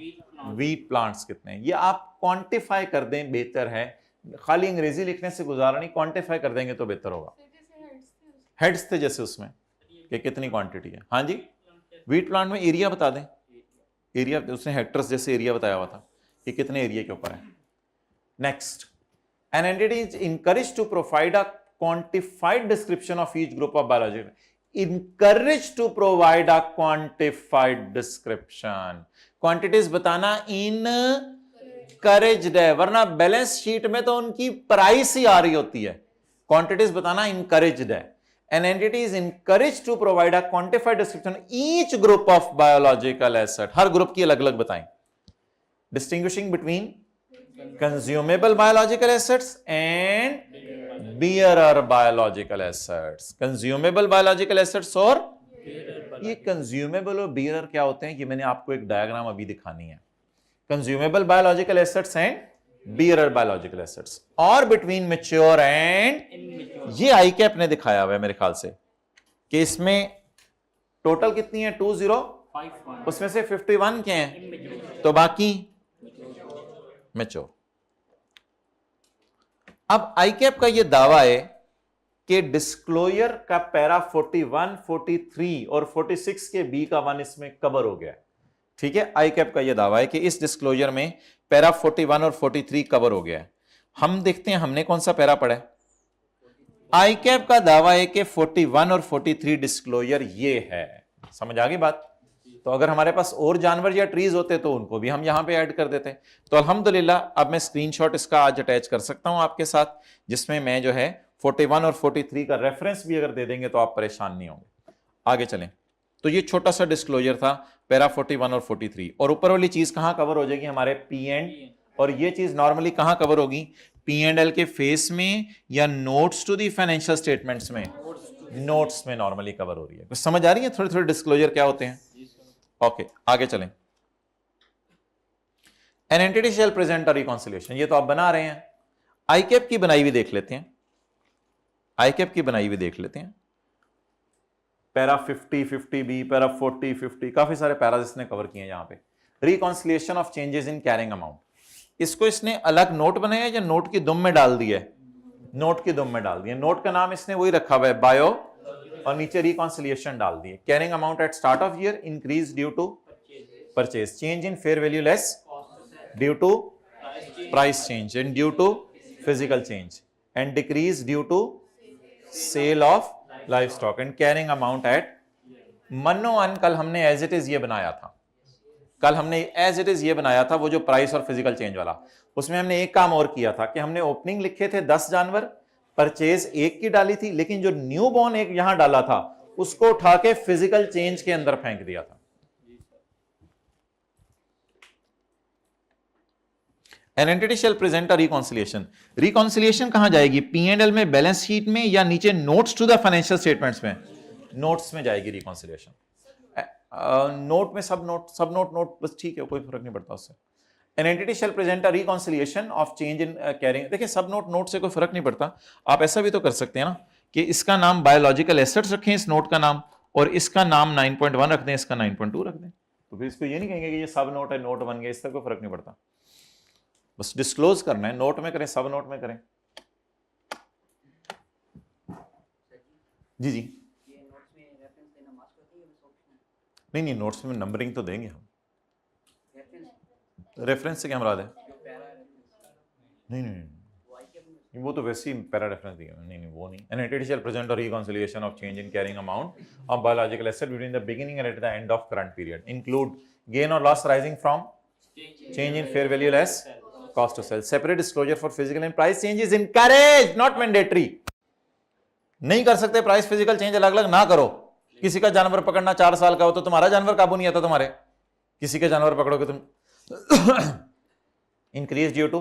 वीट प्लांट्स कितने हैं। ये आप क्वांटिफाई कर दें बेहतर है, खाली अंग्रेजी लिखने से गुजारा नहीं, क्वांटिफाई कर देंगे तो बेहतर होगा। हेड्स थे जैसे उसमें कि कितनी क्वांटिटी है। हाँ जी, वीट प्लांट में एरिया बता दें, एरिया उसने हेक्टर्स जैसे एरिया बताया हुआ था कि कितने एरिया के ऊपर है। Next, an entity is encourage to provide a quantified description of each group of biology. Encourage to provide a quantified description, quantities बताना इनकरेज्ड है, वरना बैलेंस शीट में तो उनकी प्राइस ही आ रही होती है। क्वांटिटीज बताना इनकरेज्ड है। An entity is encouraged to provide a quantified description each group of biological asset, her group की अलग अलग बताएं। Distinguishing between consumable biological assets and bearer biological assets। consumable biological assets और ये consumable और bearer क्या होते हैं, ये मैंने आपको एक डायग्राम अभी दिखानी है। consumable biological assets and bearer biological assets और between mature and, ये आई कैप ने दिखाया हुआ है मेरे ख्याल से कि इसमें टोटल कितनी है 20, उसमें से 51 के हैं तो बाकी मैच्योर। अब आई कैप का ये दावा है कि डिस्क्लोजर का पैरा 41, 43 और 46 के बी का 1 इसमें कवर हो गया। ठीक है, आई कैप का ये दावा है कि इस डिस्क्लोजर में पैरा 41 और 43 कवर हो गया है। हम देखते हैं हमने कौन सा पैरा पढ़ा है। आई कैप का दावा है कि 41 और 43 डिस्क्लोजर ये है। समझ आ गई बात? तो अगर हमारे पास और जानवर या ट्रीज होते तो उनको भी हम यहां पे ऐड कर देते। तो अल्हम्दुलिल्लाह अब मैं स्क्रीनशॉट इसका आज अटैच कर सकता हूं आपके साथ, जिसमें मैं जो है 41 और 43 का रेफरेंस भी अगर दे देंगे तो आप परेशान नहीं होंगे। आगे चलें। तो ये छोटा सा डिस्क्लोजर था पैरा 41 और 43, और ऊपर वाली चीज कहां कवर हो जाएगी हमारे पी एंड, और ये चीज नॉर्मली कहां कवर होगी, P&L के फेस में या notes to the financial statements में, नोट्स में नॉर्मली कवर हो रही है। कुछ समझ आ रही है थोड़े थोड़े डिस्क्लोजर क्या होते हैं? ओके आगे चलें। An entity shall present a reconciliation, ये तो आप बना रहे हैं। आई कैप की बनाई हुई देख लेते हैं, आई कैप की बनाई हुई देख लेते हैं। पैरा 50, 50 बी, पैरा 40, 50, काफी सारे पैरा इसने कवर किए हैं यहां पे। Reconciliation of changes in carrying amount. इसको इसने अलग नोट बनाया या नोट की दुम में डाल दिया है? नोट की दुम में डाल दिया। नोट का नाम इसने वही रखा हुआ है बायो, और नीचे रिकॉन्सिलिएशन डाल दिए। Carrying amount at start of year increase due to purchase, change in fair value less due to price change and due to physical change, and decrease due to cell of life stock, and carrying amount at मनो अन। कल हमने as it is ये बनाया था, कल हमने as it is ये बनाया था, वो जो प्राइस और फिजिकल चेंज वाला। उसमें हमने एक काम और किया था कि हमने ओपनिंग लिखे थे 10 जानवर, परचेज 1 की डाली थी, लेकिन जो न्यू बॉर्न एक यहां डाला था उसको उठा के फिजिकल चेंज के अंदर फेंक दिया था। An entity shall present a reconciliation. Reconciliation कहां जाएगी? P&L में, बैलेंस शीट में, या नीचे notes to the financial statements में? नोट्स में जाएगी रिकॉन्सिलिएशन। नोट में सब नोट बस ठीक है, कोई फर्क नहीं पड़ता उससे। An entity shall present a reconciliation of change in carrying। देखिए सब नोट से कोई फर्क नहीं पड़ता। आप ऐसा भी तो कर सकते हैं ना कि इसका नाम बायोलॉजिकल एसेट्स रखें, इस नोट का नाम, और इसका नाम 9.1 रख दें, इसका 9.2 रख दें, तो फिर इसको ये नहीं कहेंगे कि ये सब नोट है, नोट बन गया, इससे कोई फर्क नहीं पड़ता। बस डिस्क्लोज करना है, नोट में करें, सब नोट में करें। जी नहीं, नोट्स में नंबरिंग तो देंगे हम, रेफरेंस से क्या मुराद है? नहीं, वो तो वैसे ही पैरा रेफरेंस दिया। नहीं, वो नहीं। An entity shall present a reconciliation of change in carrying amount of biological asset between the beginning and at the end of current period. Include gain or loss arising from change in fair value less cost to sell. Separate disclosure for physical and price change is encouraged, not mandatory. नहीं कर सकते price physical change अलग अलग ना करो। किसी का जानवर पकड़ना 4 साल का हो तो तुम्हारा जानवर काबू नहीं आता तुम्हारे, किसी के जानवर पकड़ोगे तुम। Increase due to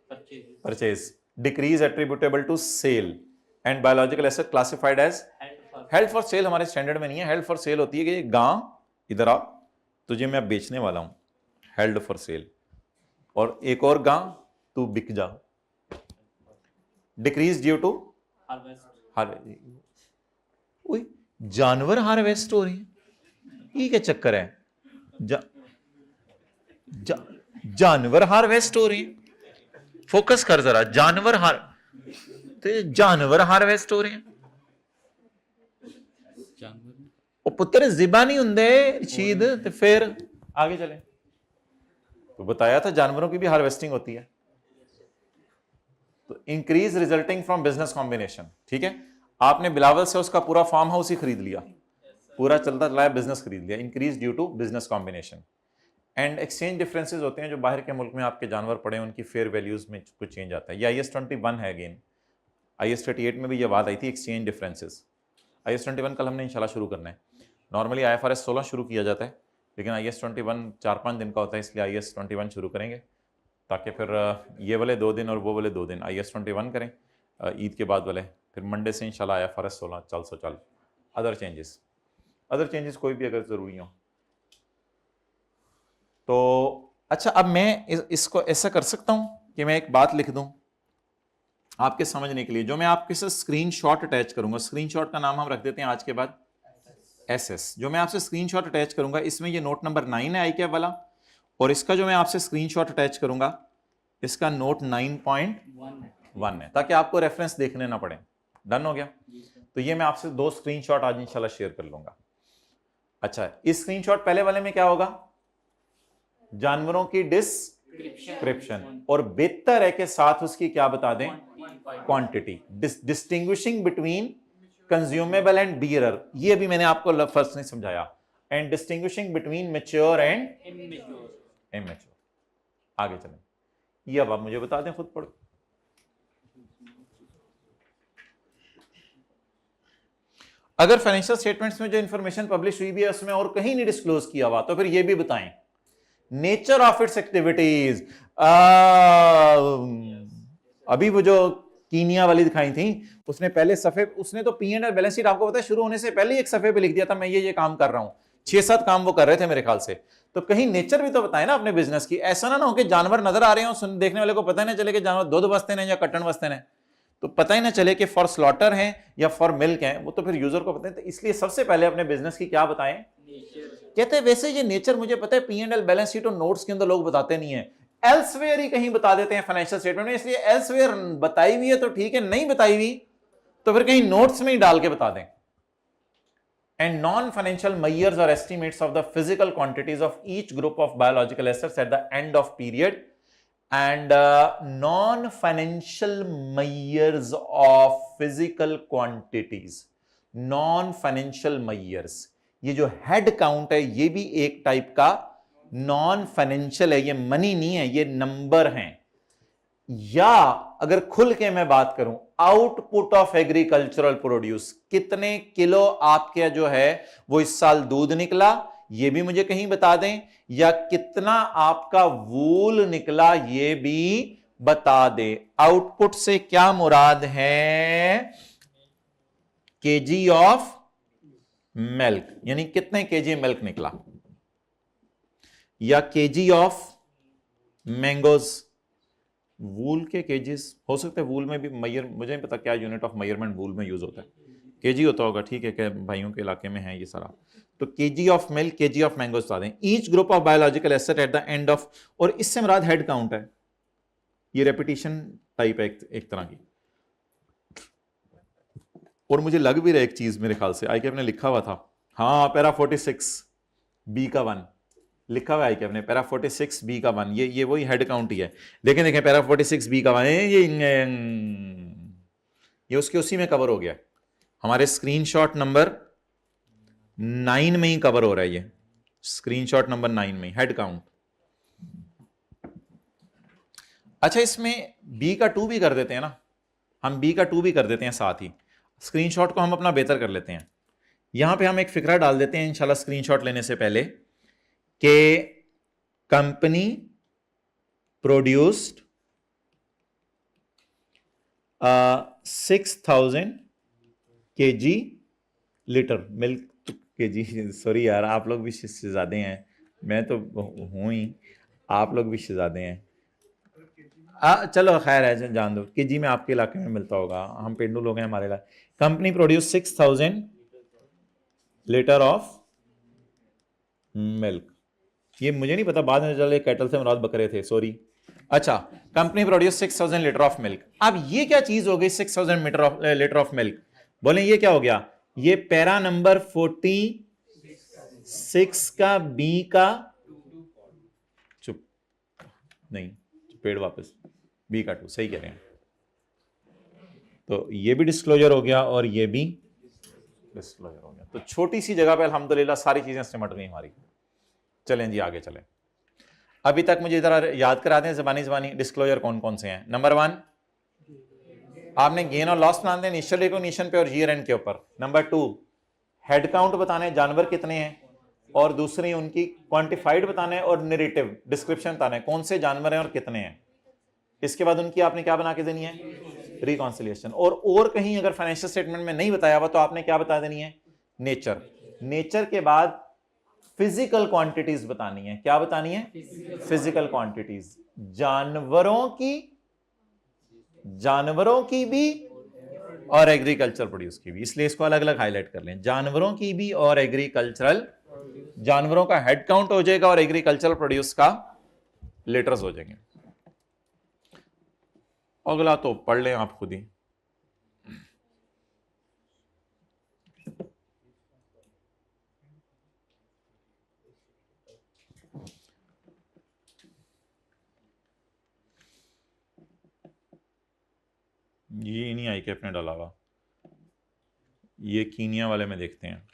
purchase, decrease attributable to sale, and biological asset classified as held for sale. हमारे स्टैंडर्ड में नहीं है। हेल्ड फॉर सेल होती है कि गां इधर आ, तुझे मैं बेचने वाला हूं, हेल्ड फॉर सेल, और एक और गां तू बिक जा। डिक्रीज ड्यू टू जानवर हार्वेस्ट हो रही है, ये क्या चक्कर है? जानवर हार्वेस्ट हो रही है, फोकस कर जरा। जानवर हार्वेस्ट हो रहे हैं। ओ पुत्र जिबा नहीं हुंदे शीद, ते फिर आगे चले। तो बताया था जानवरों की भी हार्वेस्टिंग होती है। तो increase resulting from business combination, ठीक है। आपने बिलावल से उसका पूरा फार्म हाउस ही खरीद लिया, पूरा चलता चलाया बिजनेस खरीद लिया। Increase due to business combination, and exchange differences होते हैं जो बाहर के मुल्क में आपके जानवर पड़े हैं, उनकी फेयर वैल्यूज में कुछ चेंज आता है। ये IAS 21 है। अगेन IAS 38 में भी ये बात आई थी, एक्सचेंज डिफरेंसेस। IAS 21 कल हमने इंशाल्लाह शुरू करना है। नॉर्मली IFRS 16 शुरू किया जाता है, लेकिन IAS 21 4-5 दिन का होता है, इसलिए IAS 21 शुरू करेंगे, ताकि फिर ये वाले 2 दिन और वो वाले 2 दिन IAS 21 करें ईद के बाद वाले, फिर मंडे से इंशाल्लाह IFRS 16 चालू। अदर चेंजेस कोई भी अगर ज़रूरी हो तो। अच्छा, अब मैं इसको ऐसा कर सकता हूं कि मैं एक बात लिख दूं आपके समझने के लिए, जो मैं आपके साथ स्क्रीनशॉट अटैच करूंगा। स्क्रीनशॉट का नाम हम रख देते हैं आज के बाद SS। जो मैं आपसे स्क्रीनशॉट अटैच करूंगा, इसमें ये नोट नंबर 9 है ICAP वाला, और इसका जो मैं आपसे स्क्रीनशॉट अटैच करूंगा, इसका नोट 9.1 है, ताकि आपको रेफरेंस देखने ना पड़े। डन हो गया? तो ये मैं आपसे 2 स्क्रीनशॉट आज इंशाल्लाह शेयर कर लूंगा। अच्छा, इस स्क्रीनशॉट पहले वाले में क्या होगा? जानवरों की डिस्क्रिप्शन, और बेहतर है कि साथ उसकी क्या बता दें? Quantity. Distinguishing between consumable and bearer, ये भी मैंने आपको फर्स्ट नहीं समझाया। And distinguishing between mature and immature. आगे चलें, ये अब आप मुझे बता दें, खुद पढ़ो। अगर फाइनेंशियल स्टेटमेंट्स में जो इंफॉर्मेशन पब्लिश हुई भी है उसमें और कहीं नहीं डिस्क्लोज किया हुआ, तो फिर ये भी बताएं। नेचर ऑफ इट्स एक्टिविटीज, अभी वो जो कीनिया वाली दिखाई थी, उसने पहले सफे, उसने तो P&L बैलेंस शीट आपको पता है शुरू होने से पहले ही एक सफे पे लिख दिया था, मैं ये काम कर रहा हूं। 6-7 काम वो कर रहे थे मेरे ख्याल से। तो कहीं नेचर भी तो बताए ना अपने बिजनेस की। ऐसा ना हो कि जानवर नजर आ रहे हो, देखने वाले को पता ही ना चले कि जानवर दूध बस्ते हैं या कट्टन बस्ते हैं, तो पता ही ना चले कि फॉर स्लॉटर हैं या फॉर मिल्क हैं, वो तो फिर यूजर को पता है। तो इसलिए सबसे पहले अपने बिजनेस की क्या बताएं? कहते हैं वैसे ये नेचर मुझे पता है, P&L बैलेंस शीट और नोट्स के अंदर लोग बताते नहीं है, एल्सवेयर ही कहीं बता देते हैं फाइनेंशियल स्टेटमेंट में, इसलिए एल्सवेयर बताई हुई है तो ठीक है, नहीं बताई हुई तो फिर कहीं नोट्स में ही डाल के बता दें. And non-financial measures or estimates of the physical quantities of each group of biological assets at the end of period, and non-financial measures of physical quantities. Non-financial measures, ये जो हेड काउंट है ये भी एक टाइप का non financial है, ये money नहीं है, ये नंबर हैं. या अगर खुल के मैं बात करूं, आउटपुट ऑफ एग्रीकल्चरल प्रोड्यूस, कितने किलो आपके जो है वो इस साल दूध निकला, ये भी मुझे कहीं बता दें, या कितना आपका वूल निकला ये भी बता दे. आउटपुट से क्या मुराद है? केजी ऑफ मिल्क, यानी कितने केजी मिल्क निकला, या केजी ऑफ मैंगोज. वूल के केजीज हो सकते हैं, वूल में भी मैयर, मुझे नहीं पता क्या यूनिट ऑफ मेजरमेंट वूल में यूज होता है, केजी होता होगा, ठीक है, क्या भाइयों के इलाके में है ये सारा. तो KG of milk, KG of mangoes बता दें. Each group of biological asset eight the end of, और इससे मुराद हेड काउंट है, ये रेपिटेशन टाइप है एक तरह की. और मुझे लग भी रहा है एक चीज मेरे ख्याल से आईकेएफ ने लिखा हुआ था, हाँ पैरा 46 बी का 1 लिखा हुआ है कि अपने पैरा 46 बी का 1, ये वही हेड काउंट ही है. देखें पैरा 46 बी का 1, ये उसके उसी में कवर हो गया, हमारे स्क्रीनशॉट नंबर 9 में ही कवर हो रहा है, ये स्क्रीनशॉट नंबर 9 में हेड काउंट. अच्छा, इसमें बी का 2 भी कर देते हैं ना, हम बी का 2 भी कर देते हैं साथ ही, स्क्रीनशॉट को हम अपना बेहतर कर लेते हैं. यहां पे हम एक फिक्रा डाल देते हैं इंशाल्लाह स्क्रीनशॉट लेने से पहले, कि company produced 6000 KG litre milk. KG, sorry यार, आप लोग भी शहजादे हैं, मैं तो हूं ही, आप लोग भी शहजादे हैं. चलो खैर है, जान दो, केजी में आपके इलाके में मिलता होगा, हम पेंडू लोग हैं हमारे इलाके. Company produce 6000 litre of milk. ये मुझे नहीं पता, बाद में चले कैटल से मुराद बकरे थे, सॉरी. अच्छा, company produce 6000 litre of milk. अब ये क्या चीज हो गई 6000 लीटर ऑफ मिल्क? बोले ये क्या हो गया? ये पैरा नंबर 46 का बी का, चुप नहीं, पेड़ वापस, बी का 2, सही कह रहे हैं. तो ये भी डिस्क्लोजर हो गया और ये भी डिस्क्लोजर हो गया. तो छोटी सी जगह पे अल्हम्दुलिल्लाह सारी चीजें सिमट गई हमारी. चलें जी आगे चलें. अभी तक मुझे जरा याद करा दें ज़बानी डिस्क्लोजर कौन कौन से हैं. नंबर 1 आपने गेन और लॉस बनाते हैं इनिशियल रिकॉग्निशन पे और ईयर एंड के ऊपर. नंबर 2 हेड काउंट बताना है, जानवर कितने हैं, और दूसरी उनकी क्वांटिफाइड बताना है और नरेटिव डिस्क्रिप्शन बताना है कौन से जानवर हैं और कितने हैं. इसके बाद उनकी आपने क्या बना के देनी है? रिकॉन्सिलिएशन. और कहीं अगर फाइनेंशियल स्टेटमेंट में नहीं बताया हुआ तो आपने क्या बता देनी है? नेचर. नेचर के बाद फिजिकल क्वांटिटीज बतानी है. क्या बतानी है? Physical quantities. जानवरों की भी और एग्रीकल्चर प्रोड्यूस की भी, इसलिए इसको अलग अलग हाईलाइट कर लें. जानवरों की भी और एग्रीकल्चरल, जानवरों का हेड काउंट हो जाएगा और एग्रीकल्चरल प्रोड्यूस का लीटर्स हो जाएंगे. अगला तो पढ़ लें आप खुद ही. ये नहीं आई कि अपने डाला हुआ, ये कीनिया वाले में देखते हैं.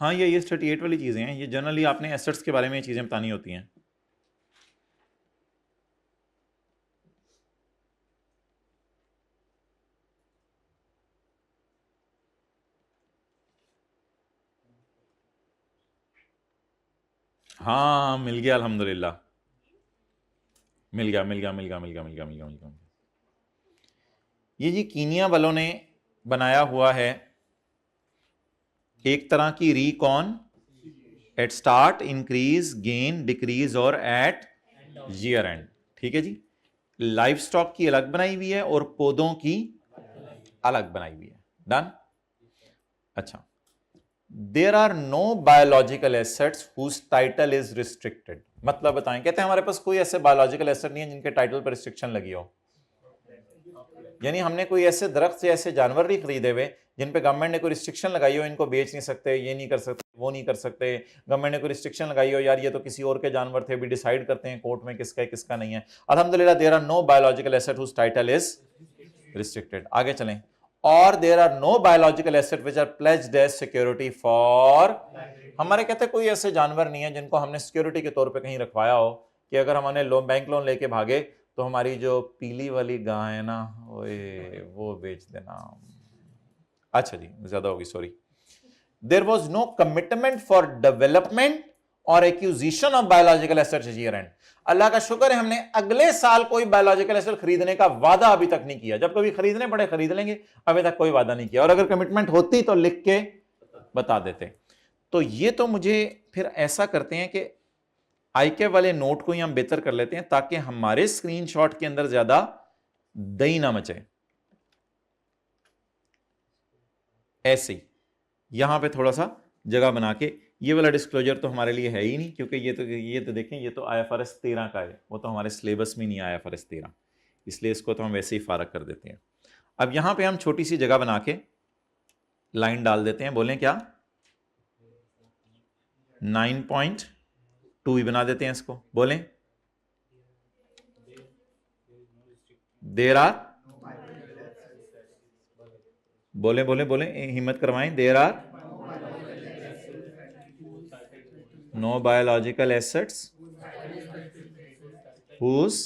हाँ, ये 38 वाली चीजें हैं. ये जनरली आपने एसेट्स के बारे में चीजें बतानी होती हैं. हाँ मिल गया अल्हम्दुलिल्लाह, मिल गया. ये जी कीनिया वालों ने बनाया हुआ है एक तरह की recon at start, increase, gain, decrease और एट ईयर एंड। ठीक है जी। लाइफ स्टॉक की अलग बनाई हुई है और पौधों की अलग बनाई हुई है। डन। अच्छा, there are no biological assets whose title is restricted. मतलब बताएं, कहते हैं हमारे पास कोई ऐसे बायोलॉजिकल एसेट नहीं है जिनके टाइटल पर रिस्ट्रिक्शन लगी हो। यानी हमने कोई ऐसे दरख्त से ऐसे जानवर नहीं खरीदे हुए जिन पे गवर्नमेंट ने कोई रिस्ट्रिक्शन लगाई हो, इनको बेच नहीं सकते, ये नहीं कर सकते, वो नहीं कर सकते। गवर्नमेंट ने कोई रिस्ट्रिक्शन लगाई हो, यार ये तो किसी और के जानवर थे, भी डिसाइड करते हैं कोर्ट में किसका है किसका नहीं है। अल्हम्दुलिल्लाह there are no biological asset whose title is restricted. आगे चलें। और there are no biological asset which are pledged as security for. हमारे कहते कोई ऐसे जानवर नहीं है जिनको हमने सिक्योरिटी के तौर पे कहीं रखवाया हो कि अगर हमने लोन बैंक लोन लेके भागे तो हमारी जो पीली वाली गाय है ना, वो बेच देना। अच्छा जी, ज्यादा होगी, sorry. There was no commitment for development और acquisition of biological assets year end. अल्लाह का शुक्र है हमने अगले साल कोई बायोलॉजिकल एसेट खरीदने का वादा अभी तक नहीं किया। जब कभी खरीदने पड़े खरीद लेंगे, अभी तक कोई वादा नहीं किया। और अगर कमिटमेंट होती तो लिख के बता देते। तो ये तो मुझे फिर ऐसा करते हैं कि आईके वाले नोट को ही हम बेहतर कर लेते हैं ताकि हमारे स्क्रीनशॉट के अंदर ज्यादा दही ना मचे। ऐसे ही यहां पे थोड़ा सा जगह बना के, ये वाला डिस्क्लोजर तो हमारे लिए है ही नहीं, क्योंकि ये तो देखें, ये तो IFRS 13 का है, वो तो हमारे सिलेबस में नहीं आया IFRS 13, इसलिए इसको तो हम वैसे ही फारग कर देते हैं। अब यहां पे हम छोटी सी जगह बना के लाइन डाल देते हैं। बोलें क्या? 9.2 ही बना देते हैं इसको। बोलें देयर आर, बोलें बोलें बोलें, हिम्मत करवाएं। There are no biological assets whose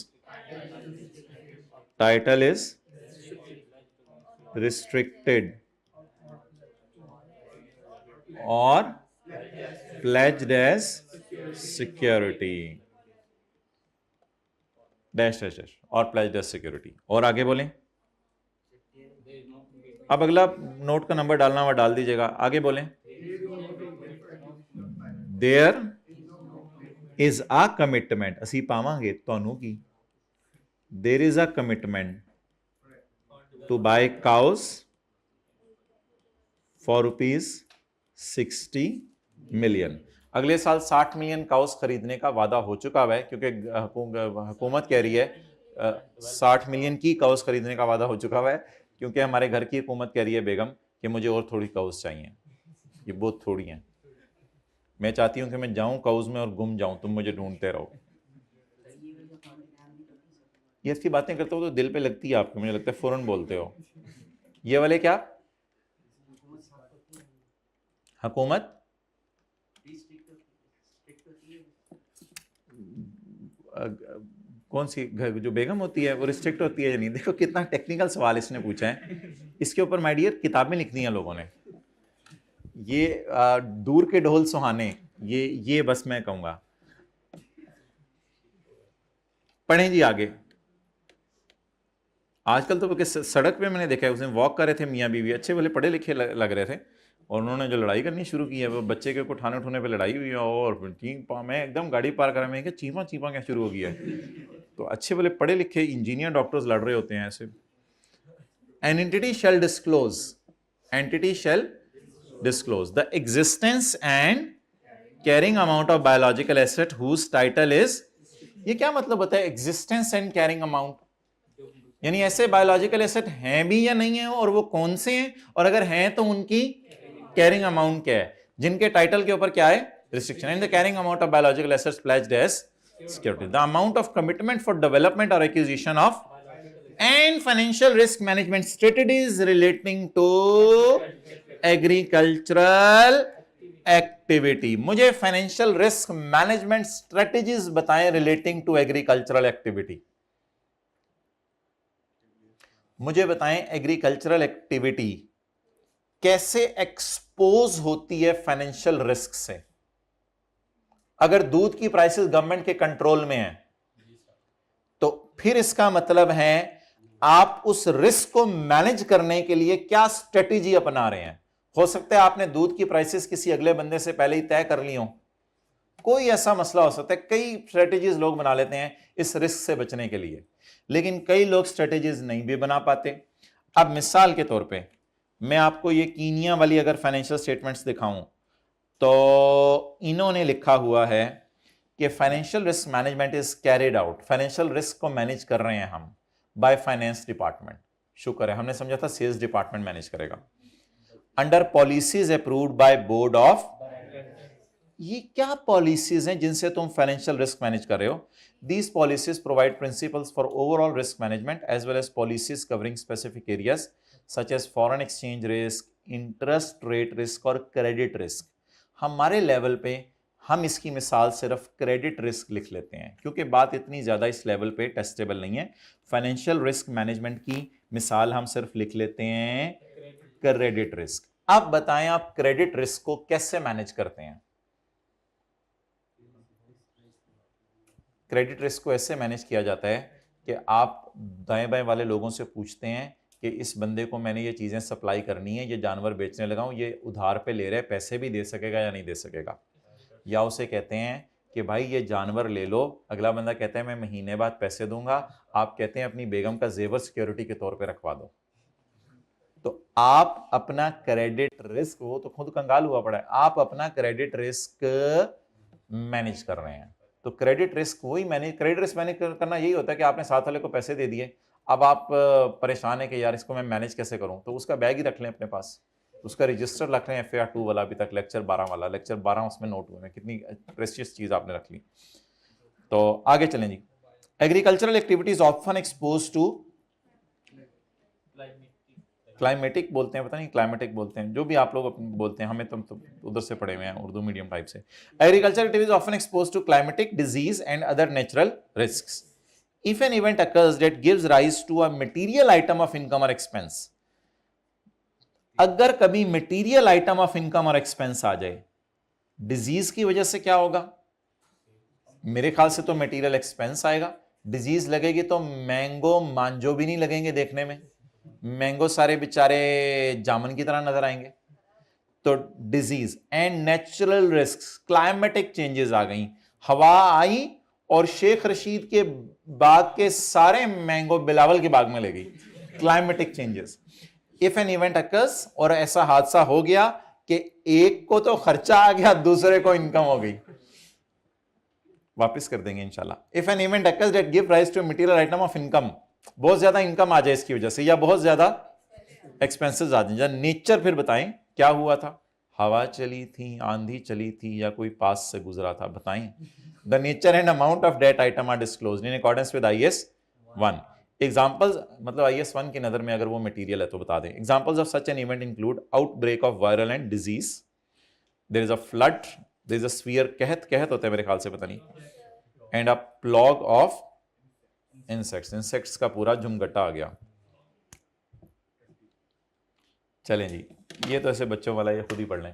title is restricted or pledged as security dash dash dash और pledged as security। और आगे बोलें। अब अगला नोट का नंबर डालना हुआ डाल दीजिएगा। आगे बोलें। देयर इज अ कमिटमेंट, असी पावांगे तुहानू की, there is a commitment to buy cows for ₹60 million. अगले साल 60 मिलियन काउस खरीदने का वादा हो चुका है, क्योंकि हुकूमत कह रही है 60 मिलियन की काउस खरीदने का वादा हो चुका है, क्योंकि हमारे घर की हुकूमत कह रही है बेगम कि मुझे और थोड़ी काउस चाहिए, ये बहुत थोड़ी हैं। मैं चाहती हूं कि मैं जाऊं काउस में और गुम जाऊं, तुम मुझे ढूंढते रहो। ये इसकी बातें करते हो तो दिल पे लगती है आपको, मुझे लगता है फौरन बोलते हो। ये वाले क्या? हुकूमत कौन सी जो बेगम होती है वो रिस्ट्रिक्ट होती है या नहीं? देखो कितना टेक्निकल सवाल इसने पूछा है। इसके ऊपर माय डियर किताबें लिखनी है लोगों ने। ये दूर के ढोल सुहाने, ये बस मैं कहूंगा। पढ़ें जी आगे। आजकल तो सड़क पे मैंने देखा है, उसने वॉक कर रहे थे मियाँ बीवी, अच्छे वाले पढ़े लिखे लग रहे थे, और उन्होंने जो लड़ाई करनी शुरू की है, वो बच्चे के उठाने उठाने पे लड़ाई हुई है, और मैं एकदम गाड़ी पार करा, मैं चीपा चीपा क्या शुरू हो गया है। तो अच्छे वाले पढ़े लिखे इंजीनियर डॉक्टर्स लड़ रहे होते हैं ऐसे। An entity shall disclose, entity shall disclose the existence and carrying amount of biological asset whose title is। ये क्या मतलब होता है existence and carrying amount? यानी ऐसे बायोलॉजिकल एसेट हैं भी या नहीं है, और वो कौन से हैं, और अगर हैं तो उनकी कैरिंग अमाउंट क्या है, जिनके टाइटल के ऊपर क्या है? Restriction. And the carrying amount of biological assets pledged as security, the amount of commitment for development और acquisition of and financial risk management strategies relating to agricultural activity। मुझे financial risk management strategies बताएं relating to agricultural activity. मुझे बताएं agricultural activity कैसे expose होती है financial risk से। अगर दूध की प्राइसेस गवर्नमेंट के कंट्रोल में है तो फिर इसका मतलब है आप उस रिस्क को मैनेज करने के लिए क्या स्ट्रेटेजी अपना रहे हैं। हो सकता है आपने दूध की प्राइसेस किसी अगले बंदे से पहले ही तय कर ली हो, कोई ऐसा मसला हो सकता है, कई स्ट्रेटेजीज लोग बना लेते हैं इस रिस्क से बचने के लिए, लेकिन कई लोग स्ट्रेटेजीज नहीं भी बना पाते। अब मिसाल के तौर पे मैं आपको ये कीनिया वाली अगर फाइनेंशियल स्टेटमेंट्स दिखाऊं तो इन्होंने लिखा हुआ है कि financial risk management is carried out, financial risk को मैनेज कर रहे हैं हम बाय फाइनेंस डिपार्टमेंट। शुक्र है, हमने समझा था सेल्स डिपार्टमेंट मैनेज करेगा। Under policies approved by board of, ये क्या पॉलिसीज हैं जिनसे तुम फाइनेंशियल रिस्क मैनेज कर रहे हो? These policies provide principles for overall risk management as well as policies covering specific areas such as foreign exchange risk, interest rate risk और credit risk. हमारे लेवल पे हम इसकी मिसाल सिर्फ क्रेडिट रिस्क लिख लेते हैं क्योंकि बात इतनी ज्यादा इस लेवल पे टेस्टेबल नहीं है। फाइनेंशियल रिस्क मैनेजमेंट की मिसाल हम सिर्फ लिख लेते हैं क्रेडिट रिस्क। अब बताएं आप क्रेडिट रिस्क को कैसे मैनेज करते हैं? क्रेडिट रिस्क को ऐसे मैनेज किया जाता है कि आप दाएं बाएं वाले लोगों से पूछते हैं कि इस बंदे को मैंने ये चीजें सप्लाई करनी है, ये जानवर बेचने लगा हूं, ये उधार पे ले रहे हैं, पैसे भी दे सकेगा या नहीं दे सकेगा? या उसे कहते हैं कि भाई ये जानवर ले लो, अगला बंदा कहता है मैं महीने बाद पैसे दूंगा, आप कहते हैं अपनी बेगम का जेवर सिक्योरिटी के तौर पे रखवा दो। तो आप अपना क्रेडिट रिस्क, वो तो खुद कंगाल हुआ पड़ा है, आप अपना क्रेडिट रिस्क मैनेज कर रहे हैं। तो क्रेडिट रिस्क वही मैनेज, क्रेडिट रिस्क मैनेज करना यही होता है कि आपने साथ वाले को पैसे दे दिए, अब आप परेशान है कि यार इसको मैं मैनेज कैसे करूं, तो उसका बैग ही रख लें अपने पास, उसका रजिस्टर रख लें FAR 2 वाला, अभी तक लेक्चर 12 वाला, लेक्चर 12 उसमें नोट हुए हैं, कितनी प्रेशियस चीज आपने रख ली। तो आगे चलें जी। Agricultural activities often exposed to, climatic बोलते हैं, पता नहीं क्लाइमेटिक बोलते हैं, जो भी आप लोग बोलते हैं, हमें तो उधर से पढ़े हुए हैं उर्दू मीडियम टाइप से। Agriculture activities often exposed to climatic disease and other natural risks if an event occurs that gives rise to a material item of income or expense। अगर कभी मटेरियल आइटम ऑफ इनकम और expense आ जाए, disease की वजह से क्या होगा? मेरे ख्याल से तो मटेरियल एक्सपेंस आएगा। डिजीज लगेगी तो मैंगो मांजो भी नहीं लगेंगे देखने में, मैंगो सारे बेचारे जामुन की तरह नजर आएंगे। तो disease and natural risk, climatic changes आ गई, हवा आई और शेख रशीद के बाग के सारे मैंगो बिलावल के बाग में ले गई, climatic changes. If an event occurs, और ऐसा हादसा हो गया कि एक को तो खर्चा आ गया, दूसरे को इनकम हो गई, वापस कर देंगे इंशाल्लाह। If an event occurs that give rise to material item of income, बहुत ज्यादा इनकम आ जाए इसकी वजह से, या बहुत ज्यादा एक्सपेंसेस आ जाए। नेचर फिर बताएं क्या हुआ था, हवा चली थी, आंधी चली थी, या कोई पास से गुजरा था, बताएं। The nature and amount of that item are disclosed in accordance with IS 1। Examples, मतलब IS 1 की नजर में अगर वो मटेरियल है तो बता दें। Examples of such an event include outbreak of viral and disease, there is a flood, there is a sphere, कहत होता है मेरे ख्याल से, पता नहीं, and a plague of insects, insects का पूरा जुमगट्टा आ गया। चलें जी, ये तो ऐसे बच्चों वाला, ये खुद ही पढ़ लें।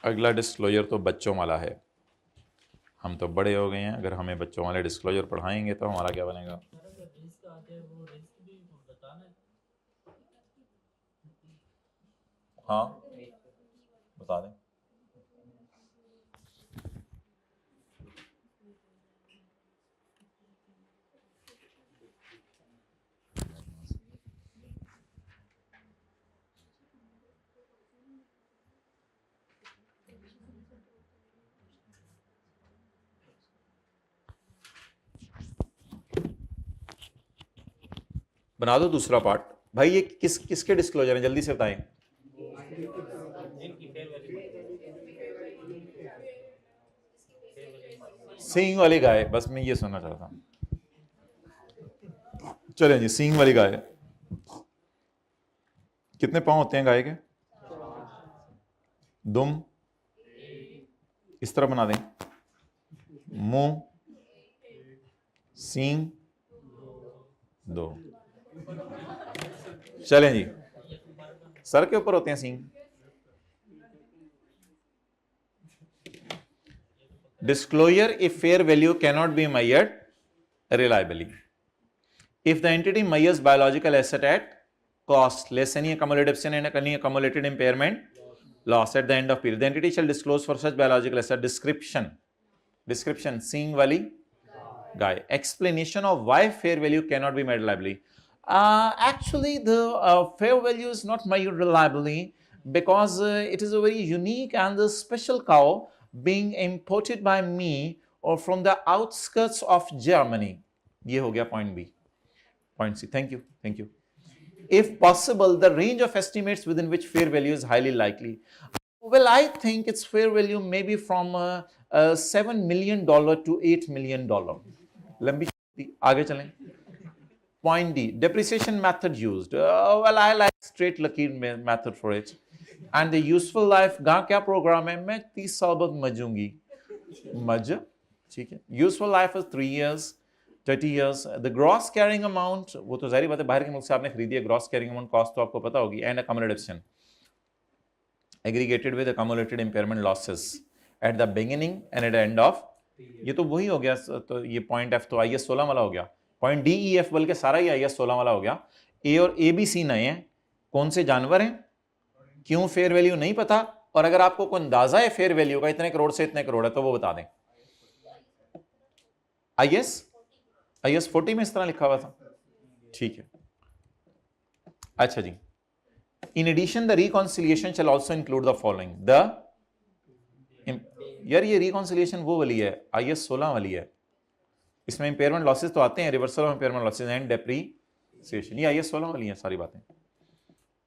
अगला डिस्क्लोजर तो बच्चों वाला है, हम तो बड़े हो गए हैं, अगर हमें बच्चों वाले डिस्क्लोजर पढ़ाएंगे तो हमारा क्या बनेगा? हाँ बता दें। बना दो दूसरा पार्ट भाई। ये किसके डिस्क्लोजर है, जल्दी से बताएं। सींग वाली गाय, बस मैं ये सुनना चाहता हूं। चलें जी, सींग वाली गाय, कितने पांव होते हैं गाय के? दुम इस तरह बना दें, मुंह, सींग, दो। चलें जी, सर के ऊपर होते हैं सींग। Disclosure if fair value cannot be measured reliably. If the entity measures biological asset at cost less any accumulated sin and any accumulated impairment loss at the end of period. The entity shall disclose for such biological asset description seeing वाली guy. Explanation of why fair value cannot be made reliably. Actually, the fair value is not made reliably because it is a very unique and the special cow being imported by me or from the outskirts of Germany. ये हो गया point B. Point C. Thank you. Thank you. If possible, the range of estimates within which fair value is highly likely. Well, I think its fair value may be from $7 million to $8 million. लंबी आगे चलें. Point D, depreciation method used. Well, I like straight लकीर method for it. And the useful life गा क्या programme है? मैं 30 साल बाद मजूंगी. मज, ठीक है. Useful life is 3 years, 30 years. The gross carrying amount, वो तो जाहिर बात है बाहर के मुल्क से आपने खरीदी है, gross carrying amount cost तो आपको पता होगी. And accumulative sin, aggregated with accumulated impairment losses at the beginning and at the end of. ये तो वही हो गया. तो ये point F तो IS 16 वाला हो गया. पॉइंट डी ई एफ बल्कि सारा ही IS 16 वाला हो गया. ए और ए बी सी नए हैं. कौन से जानवर हैं, क्यों फेयर वैल्यू नहीं पता, और अगर आपको कोई अंदाजा है फेयर वैल्यू का इतने करोड़ से इतने करोड़ है तो वो बता दें. IS 40 में इस तरह लिखा हुआ था. ठीक है. अच्छा जी. In addition the reconciliation shall also include the following. यार ये रिकॉन्सिलिएशन वो वाली है, IS 16 वाली है. इसमें इंपेयरमेंट लॉसेस तो आते हैं, reversal of impairment losses and depreciation. ये IS 16 वाली हैं सारी बातें.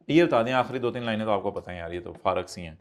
ये बता दें आखिरी 2-3 लाइनें तो आपको पता है यार, ये तो फारक सी हैं.